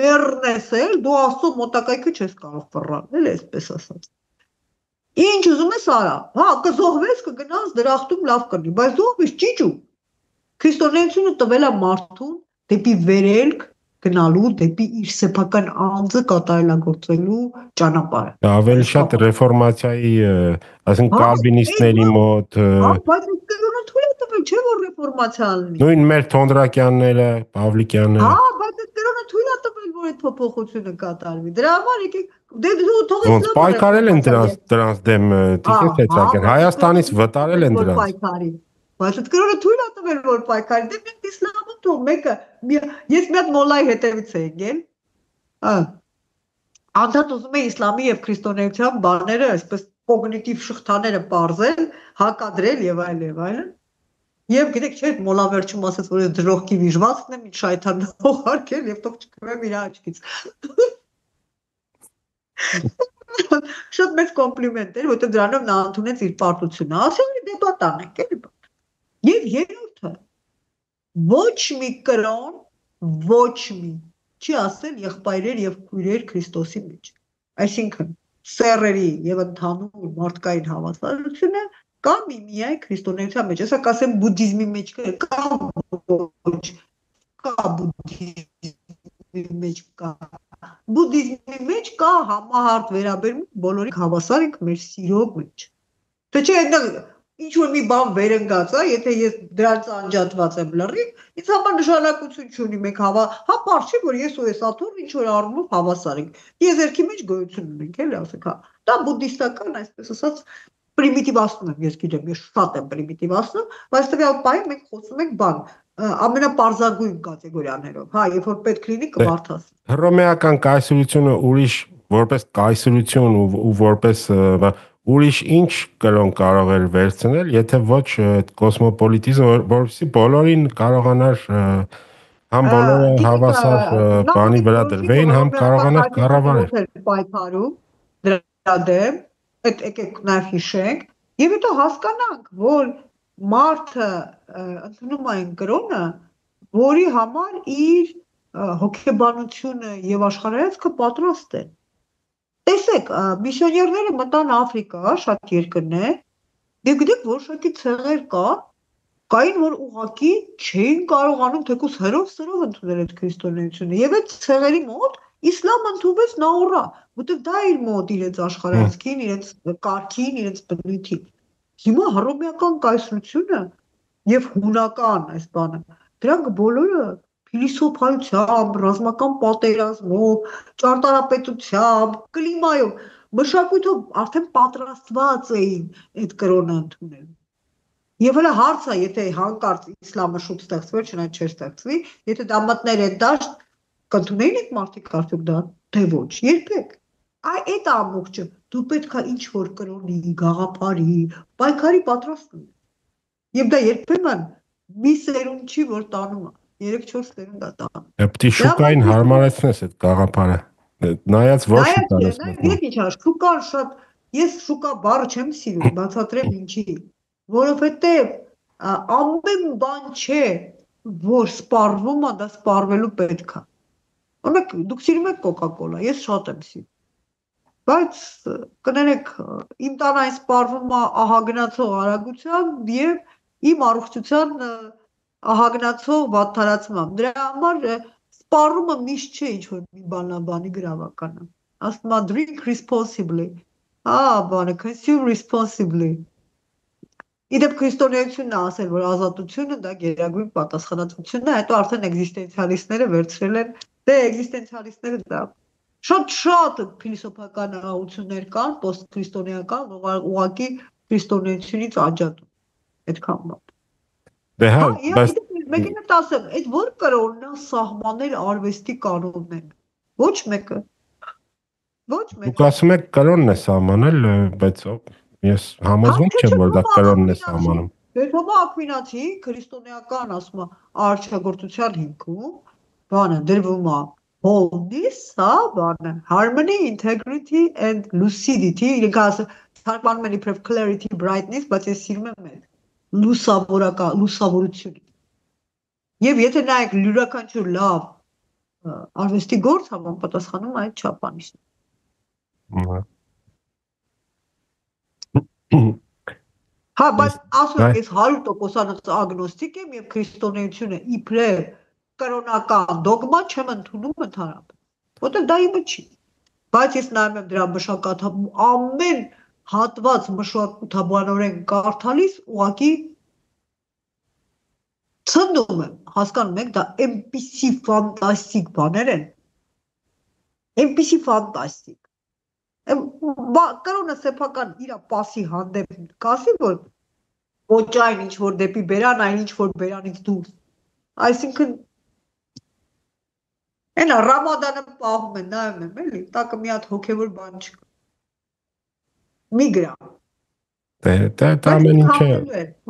Speaker 2: Մեռնես դու Աստծո մոտակայքը չես կարող ֆռալ, էլ այսպես ասած։ Ինչ ուզում ես արա, հա, կզոհվես, կգնաս դրախտում լավ կլինի, բայց զոհվես ճիճու։ Քրիստոնեությունը տվել է մարդուն դեպի վերելք գնալու դեպի իր սեփական անձը կատարելագործելու ճանապարհը։
Speaker 1: Դա ավելի շատ ռեֆորմացիայի, այսինքն կալվինիստների մոտ,
Speaker 2: բայց կրոնը թույլ է տվել, չէ՞ որ ռեֆորմացիա լինի։
Speaker 1: նույն մեր Թոնդրակյանները, Պավլիկյանները։
Speaker 2: Հա, բայց կրոնը թույլ է տվել, որ այդ փոփոխությունը կատարվի։ Դրա համար եկեք դե դու թողես
Speaker 1: ոնց պայքարել են դրանց դեմ Տիգրան Պետրոսյան, Հայաստանից վտարել են դրանց։
Speaker 2: Բայց այդ կրոնը թույլ է տվել, որ պայքարի, դե մենք իսլամում թող մեկը ես մի հատ մոլայի հետևից եմ եկել։ Անդադ ուզում է իսլամի եւ քրիստոնեության բաները, այսպես կոգնիտիվ շղթաները բարձել, հակադրել եւ այլն։ Եվ գիտեք, չէ, մոլա վերջում ասաց, որ ես դժողքի վիժվածքն եմ, ինչ շայթան հողարկել եւ թող չկրեմ իր աչքից։ Շատ մեծ կոմպլիմենտ էր, որտեղ դրանով նա ընդունեց իր պարտությունը, ասել է դեպատ անենք, էլի։ Եվ երրորդը ոչ մի կրոն, ոչ մի չի ասել եղբայրեր եւ քույրեր Քրիստոսի մեջ։ Այսինքն սեռերի եւ ընդհանուր մարդկային հավասարությունը կա միայն քրիստոնեության մեջ։ Հեսա կասեմ բուդդիզմի մեջ կա ոչ, կա բուդդիզմի մեջ կա։ Բուդդիզմի մեջ կա համահարթ վերաբերմունք, բոլորին հավասար ենք մեր սիրո մեջ։ Թե չէ այնտեղ ինչ որ մի բան վերընկած է, եթե ես դրանց անջատված եմ լրիվ, ինձ համար նշանակություն չունի, մենք հա բարձ չի, որ ես ու ես աթոռ ինչ որ առումով հավասար ենք։ Եզերքի մեջ գոյություն ունենք, էլի ասեք, հա։ Դա բուդդիստական, այսպես ասած, պրիմիտիվացնում եմ, ես գիտեմ, ես շատ եմ պրիմիտիվացնում, բայց տվյալ պահին մենք խոսում ենք բան, ամենապարզագույն կատեգորիաներով, հա, երբ որ պետք լինի կմարթասի։
Speaker 1: Հռոմեական կայսրությունը ուրիշ որպես կայսրություն ու որպես ուրիշ ինչ կրոն կարող էր վերցնել, եթե ոչ կոսմոպոլիտիզմը, որովհետեւ բոլորին կարողանար համ բոլորը հավասար բանի վրա դրվեին, համ կարողանար կառավարել։
Speaker 2: Պայքարում դրա դեմ, այդ եկեք նաև հիշենք, եւ հետո հասկանանք, որ մարդը ընդունում է այն կրոնը, որի համար իր հոգեբանությունը եւ աշխարհայացքը պատրաստ են։ Տեսեք, միսիոներները մտան Աֆրիկա, շատ երկրներ, եւ գիտեք որոշակի ցեղեր կային, որ ուղղակի չէին կարողանում թեկուզ հերով սրով ընդունել այդ քրիստոնեությունը, եւ այդ ցեղերի մոտ իսլամ ընդունվեց նաուրա, որտեղ դա իր մոտ իրենց աշխարհայացքին, իրենց կարգին, իրենց բնույթին։ Հիմա հռոմեական կայսրությունը եւ հունական այս բանը, դրանք բոլորը փիլիսոփայությամբ, ռազմական պատերազմով, ճարտարապետությամբ, կլիմայով, մշակույթով արդեն պատրաստված էին այդ կրոնը ընդունել։ Եվ հələ հարց է, եթե հանկարծ իսլամը շուտ ստեղծվեր, չնայած չէր ստեղծվի, եթե դա մտներ այդ դաշտ, կընդունեին այդ մարդիկ արդյոք դա, թե ոչ, երբեք։ Այդ ամբողջը դու պետք է ինչ որ կրոնի, գաղափարի, պայքարի պատրաստ լինես։ Եվ դա երբեմն մի սերունդ չի, որ տանում է, 3-4 սերունդ է տանում։
Speaker 1: Պետք է շուկային հարմարեցնես այդ գաղափարը։ Նայած ոչ շուկան է։
Speaker 2: Շուկան շատ, ես շուկա բառը չեմ սիրում, բացատրեմ ինչի։ Որովհետև ամեն բան չէ, որ սպառվում է, դա սպառվելու պետք է։ Օրինակ, դուք սիրում եք կոկա-կոլա, ես շատ եմ սիրում։ Բայց կներեք, իմ տան այն սպառվում է ահագնացող արագությամբ եւ իմ առողջության ահագնացող վատթարացմամբ։ Դրա համար սպառումը միշտ չէ ինչ որ մի բանաբանի գրավականը։ Ասում է drink responsibly։ բանը consume responsibly։ Իդեպ քրիստոնեությունն է ասել, որ ազատությունը դա գերագույն պատասխանատվությունն է, հետո արդեն էգզիստենցիալիստները վերցրել են, դե էգզիստենցիալիստները դա շատ փիլիսոփական աղություններ կան, պոստքրիստոնեական, ուղղակի քրիստոնեությունից աջակցում, այդքան բան։
Speaker 1: Դե հա,
Speaker 2: բայց մեկին եմ ասեմ, այդ որ կրոնն է սահմանել արվեստի կանոններ։ Ոչ մեկը։
Speaker 1: Դուք ասում եք կրոնն է սահմանել, բայց ես համոզվում չեմ, որ դա կրոնն է սահմանում։
Speaker 2: Թոմա Ակվինացի քրիստոնեական ասում արարչագործության հիմքում բանը դրվում է wholeness, բանը harmony, integrity and lucidity, իրենք թարգմանում են իբրև clarity, brightness, բայց ես սիրում եմ այդ լուսավորություն։ Եվ եթե նայեք յուրաքանչյուր լավ արվեստի գործ համապատասխանում այդ չափանիշին։ Հա, բայց ասում եմ, ես 100% ագնոստիկ եմ եւ քրիստոնեությունը իբրև կրոնական դոգմա չեմ ընդունում ընդհանրապես, որտեղ դա իմը չի։ Բայց ես նայում եմ դրա մշակաթ ամեն հատված մշակութաբանորեն կարդալիս ուղղակի ցնդում եմ, հասկանում եք, դա այնպիսի ֆանտաստիկ բաներ են, այնպիսի ֆանտաստիկ։ Կրոնը սեփական իրա պասի հանդեպ կասի, որ ոչ այն ինչ որ դեպի բերան, այն ինչ որ բերանից դուրս։ Այսինքն Էնա Ռամադանը պահում են, նայում եմ, էլի, տակը մի հատ հոգևոր բան չկա։ Մի գրամ։
Speaker 1: Դա ամեն ինչը։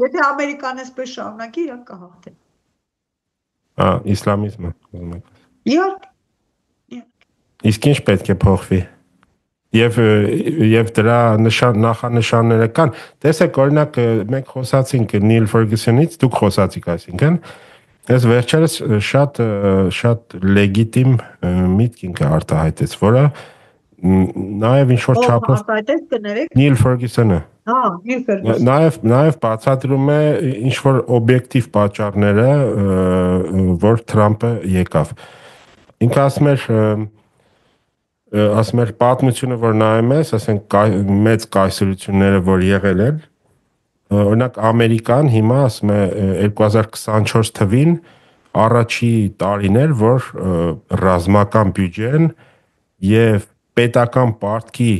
Speaker 2: Եթե Ամերիկան էսպես շարունակի, իրան կհաղթեն։
Speaker 1: Իսլամիզմը, ուզում եք։
Speaker 2: Իհարկե։
Speaker 1: Իսկ ինչ պետք է փոխվի։ Եվ դրա նախանշանները կան։ Տեսեք, օրինակ, մենք խոսացինք Նիլ Ֆերգյուսոնից, դուք խոսացիք, այսինքն Ես վերջերս շատ լեգիտիմ միտք ինքը արտահայտեց, որը նաև ինչ-որ չափով Նիլ Ֆերգյուսոնը
Speaker 2: Նիլ Ֆերգյուսոնը
Speaker 1: նաև բացատրում է ինչ-որ օբյեկտիվ պատճառները, որ Թրամփը եկավ։ Ինքը ասում էր պատմությունը, որ նայում ես, ասենք մեծ կայսրությունները, որ եղել են, օրինակ Ամերիկան հիմա ասում է 2024 թվին առաջի տարիներ, որ ռազմական բյուջեն եւ պետական պարտքի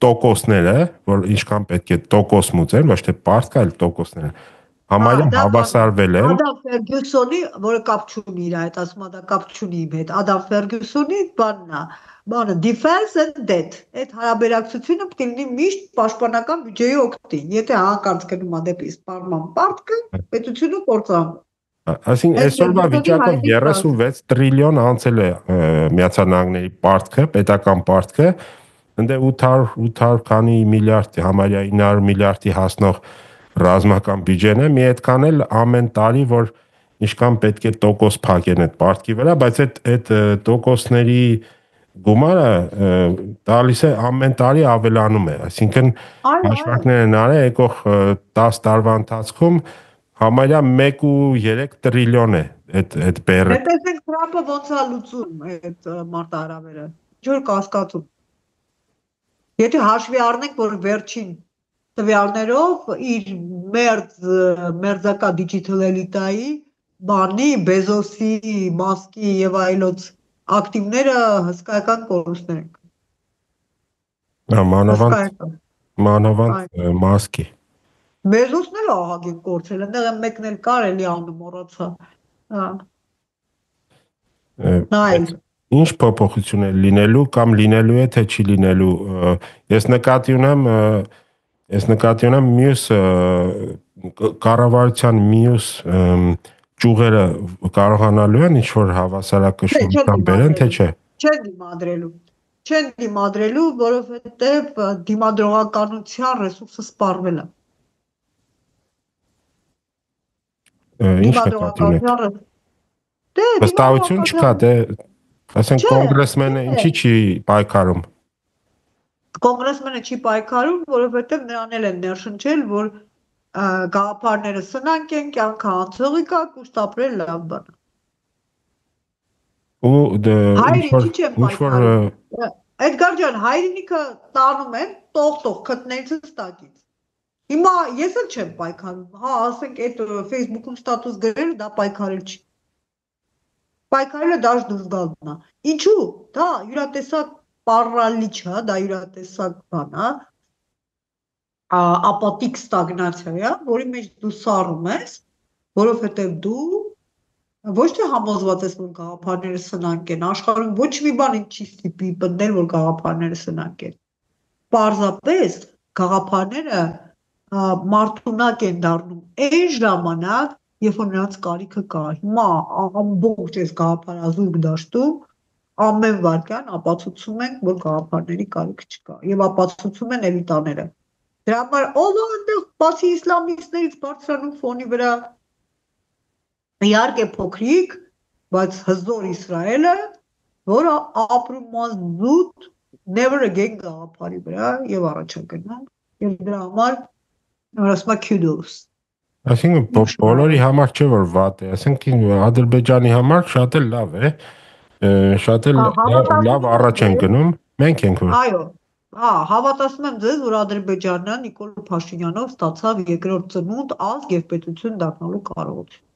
Speaker 1: տոկոսները, որ ինչքան պետք է տոկոս մուծեն, ոչ թե պարտքը, այլ տոկոսները, համարյա հավասարվել են։
Speaker 2: Ադամ Ֆերգյուսոնի, որը կապ չունի իր հետ, ասում է դա կապ չունի իմ հետ, Ադամ Ֆերգյուսոնի բանն է, բանը defense and debt, այդ հարաբերակցությունը պետք է լինի միշտ պաշտպանական բյուջեի օգտին, եթե հանկարծ գնում է դեպի սպառման պարտքը, պետությունը կործանում։
Speaker 1: Այսինքն այսօրվա վիճակով 36 տրիլիոն անցել է Միացյալ Նահանգների պարտքը, պետական պարտքը, ընդ 800 քանի միլիարդ, համարյա 900 միլիարդի հասնող ռազմական բյուջեն է, մի այդքան էլ ամեն տարի, որ ինչքան պետք է տոկոս փակեն այդ պարտքի վրա, բայց այդ տոկոսների գումարը տալիս է ամեն տարի ավելանում է, այսինքն հաշվարկներ են արել եկող 10 տարվա ընթացքում համարյա 1.3 տրիլիոն է այդ բեռը։
Speaker 2: Տեսեք Թրամփը ոնց է լուծում այդ մարտահրավերը, ինչ որ կասկածում։ Եթե հաշվի առնենք, որ վերջին տվյալներով իր մերձակա դիջիտալ էլիտայի, բանի, Բեզոսի, Մասկի եւ այլոց ակտիվները հսկայական կորուստներ են։
Speaker 1: Մանավանդ Մասկի։
Speaker 2: Բեզոսները ահագին կորցրել, այնտեղ մեկն էլ կար էլի անը մոռացա։
Speaker 1: Ինչ փոփոխություն է լինելու կամ լինելու է թե չի լինելու։ Ես նկատի ունեմ մյուս կառավարության մյուս ճյուղերը կարողանալու են ինչ-որ հավասարակշռություն բերեն, թե չէ։
Speaker 2: Չեն դիմադրելու, որովհետև դիմադրողականության ռեսուրսը սպառվել է։
Speaker 1: Ինչ նկատի ունեք։ Վստահություն չկա, դե ասենք կոնգրեսմենը ինչի չի պայքարում։
Speaker 2: Կոնգրեսմենը չի պայքարում, որովհետև նրան էլ են ներշնչել, որ գաղափարները սնանկ են, կյանքը անցողիկ է, կուշտ ապրել լավ բան է։
Speaker 1: Ու ինչ-որ
Speaker 2: Էդգար ջան, հայրենիքը տանում են, տող քտնեցից տակից։ Հիմա ես էլ չեմ պայքարում, հա, ասենք այդ Facebook-ում ստատուս գրել, դա պայքարել չի։ Պայքարելը դաշ դուրս գալն է։ Ինչու՞։ Դա յուրատեսակ պարալիչ է, դա յուրատեսակ բան է, ապատիկ ստագնացիա է, որի մեջ դու սառում ես, որովհետև դու ոչ թե համոզված ես, որ գաղափարները սնանկ են, աշխարհում ոչ մի բան չի ստիպի պնդել, որ գաղափարները սնանկ են։ Պարզապես գաղափարները մարդունակ են դառնում այն ժամանակ, երբ որ նրանց կարիքը կա։ Հիմա ամբողջ այս գաղափարազուրկ դաշտում ամեն վարքյան ապացուցում ենք, որ գաղափարների կարիք չկա եւ ապացուցում են էլիտաները։ Դրա համար այնտեղ բացի իսլամիստներից բարձրանում ֆոնի վրա իհարկե փոքրիկ, բայց հզոր Իսրայելը, որը ապրում է զուտ never again գաղափարի վրա եւ առաջագնում եւ դրա համար ասում kudos։
Speaker 1: Այսինքն բոլորի համար չէ որ վատ է, ասենք Ադրբեջանի համար շատ էլ լավ է, շատ էլ լավ առաջ են գնում, մենք ենք որ։
Speaker 2: Այո, հա, հավատացնում եմ ձեզ, որ Ադրբեջանը Նիկոլ Փաշինյանով ստացավ երկրորդ ծնունդ ազգ եւ պետություն դառնալու կարողություն։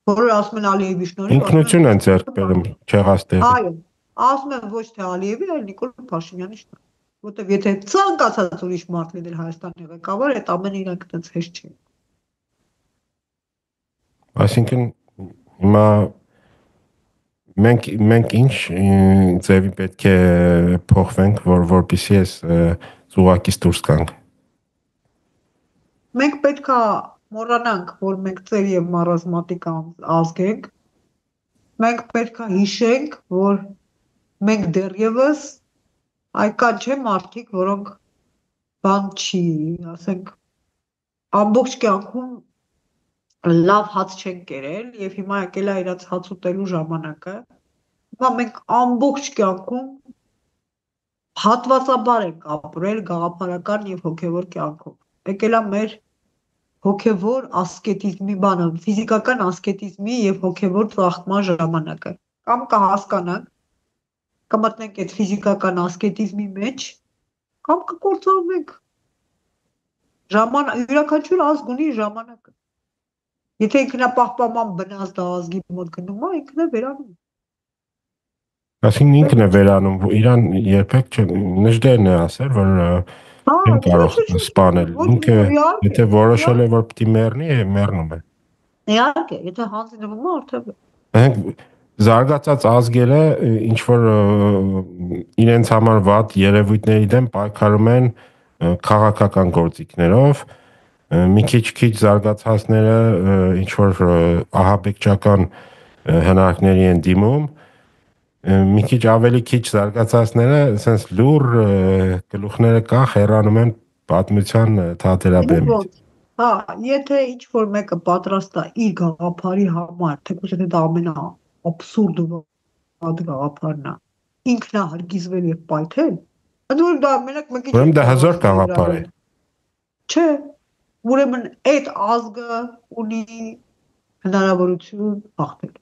Speaker 2: Որը ասում են Ալիևի շնորհիվ
Speaker 1: ինքնություն են ձեռք բերում չեղաստեղի։
Speaker 2: Այո, ասում են ոչ թե Ալիևի, այլ Նիկոլ Փաշինյանի շնորհիվ, որտեղ եթե ցանկացած ուրիշ մարդ լիներ Հայաստանի ղեկավար, այդ ամենը իրանք այդպես հեշտ չէ։
Speaker 1: Այսինքն հիմա մենք ինչ ձևի պետք է փոխվենք, որպեսզի այս զուգակից դուրս գանք։
Speaker 2: Մենք պետք է մոռանանք, որ մենք ծեր եւ մարազմատիկ ազգ ենք։ Մենք պետք է հիշենք, որ մենք դեռևս այքան չէ մարդիկ, որոնք բան չի, ասենք ամբողջ կյանքում լավ հաց չեն կերել եւ հիմա եկել է իրաց հաց ուտելու ժամանակը։ Հիմա մենք ամբողջ կյանքում հատվածաբար ենք ապրել գաղափարական եւ հոգեվոր կյանքով։ Եկել է մեր հոգեվոր ասկետիզմի բանը, ֆիզիկական ասկետիզմի եւ հոգեվոր ծաղկման ժամանակը։ Կամ կհասկանանք, կմտնենք այդ ֆիզիկական ասկետիզմի մեջ, կամ կկործանվենք։ Յուրաքանչյուր ազգ ունի ժամանակը։ Եթե ինքնապահպանման բնազդ ազգի մոտ գնում է, ինքն է վերանում։
Speaker 1: Այսինքն ինքն է վերանում, իրան երբեք նժդերն է ասել, որ չեն կարող սպանել։ Ինքը եթե որոշել է, որ պիտի մեռնի, մեռնում է։
Speaker 2: Իհարկե, եթե հանձի նվում է, արդեն։
Speaker 1: Զարգացած ազգերը ինչ որ իրենց համար վատ երևույթների դեմ պայքարում են քաղաքական գործիքներով, մի քիչ զարգացածները ինչ որ ահաբեկչական հնարքների են դիմում, մի քիչ ավելի քիչ զարգացածները sense լուր գլուխները կա հեռանում են պատմության թատերաբեմից։
Speaker 2: Հա, եթե ինչ որ մեկը պատրաստ է իր գաղափարի համար, թեկուզ եթե դա ամենաաբսուրդ ու վատ գաղափարն է, ինքնահարգիզվել եւ պայթել, ընդ որում դա մենակ մեկի
Speaker 1: Ուրեմն դա հզոր գաղափար է։
Speaker 2: Չէ, ուրեմն այդ ազգը ունի հնարավորություն հաղթել։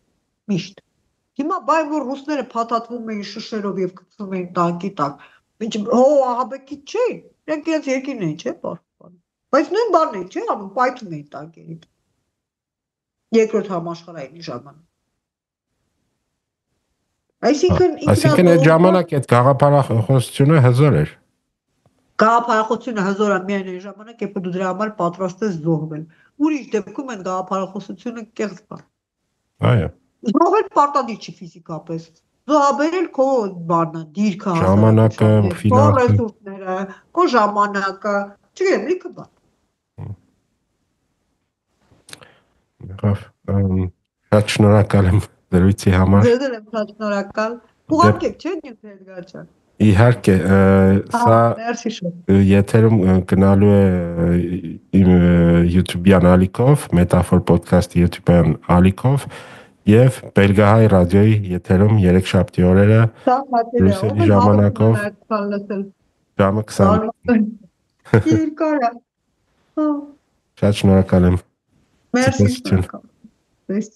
Speaker 2: Միշտ։ Հիմա բայց որ ռուսները փաթաթվում էին շշերով եւ գցում էին տանկի տակ, ինչ ահաբեկիչ չէ, իրենք իրենց երկիրն էին, չէ՞, պարզապես։ Բայց նույն բանն է, չէ՞, անում պայթում էին տանկերին։ Երկրորդ համաշխարհային ժամանակ։
Speaker 1: Այսինքն այդ ժամանակ այդ գաղափարախոսությունը հզոր էր։
Speaker 2: Գաղափարախոսությունը հզոր է միայն այն ժամանակ, երբ դու դրա համար պատրաստ ես զոհվել։ Ուրիշ դեպքում այդ գաղափարախոսությունը կեղծ բան։
Speaker 1: Այո։
Speaker 2: Զոհվել պարտադիր չի ֆիզիկապես։ Զոհաբերել քո բանը, դիրքը,
Speaker 1: ժամանակը,
Speaker 2: ռեսուրսները, քո ժամանակը, չգիտեմ, լիքը բան։
Speaker 1: Շատ շնորհակալ եմ դրույթի համար։
Speaker 2: Ձեզ եմ շատ շնորհակալ։ Ուղարկեք, չէ՞, Նյութ Էդգար ջան։
Speaker 1: Իհարկե, սա եթերում գնալու է իմ YouTube-յան ալիքով, Metaphor podcast-ի YouTube-յան ալիքով եւ Բելգահայ ռադիոյի եթերում 3 շաբթի օրերը Բրյուսելի ժամանակով ժամը 20։
Speaker 2: Երկար է։
Speaker 1: Շատ շնորհակալ եմ։
Speaker 2: Մերսի։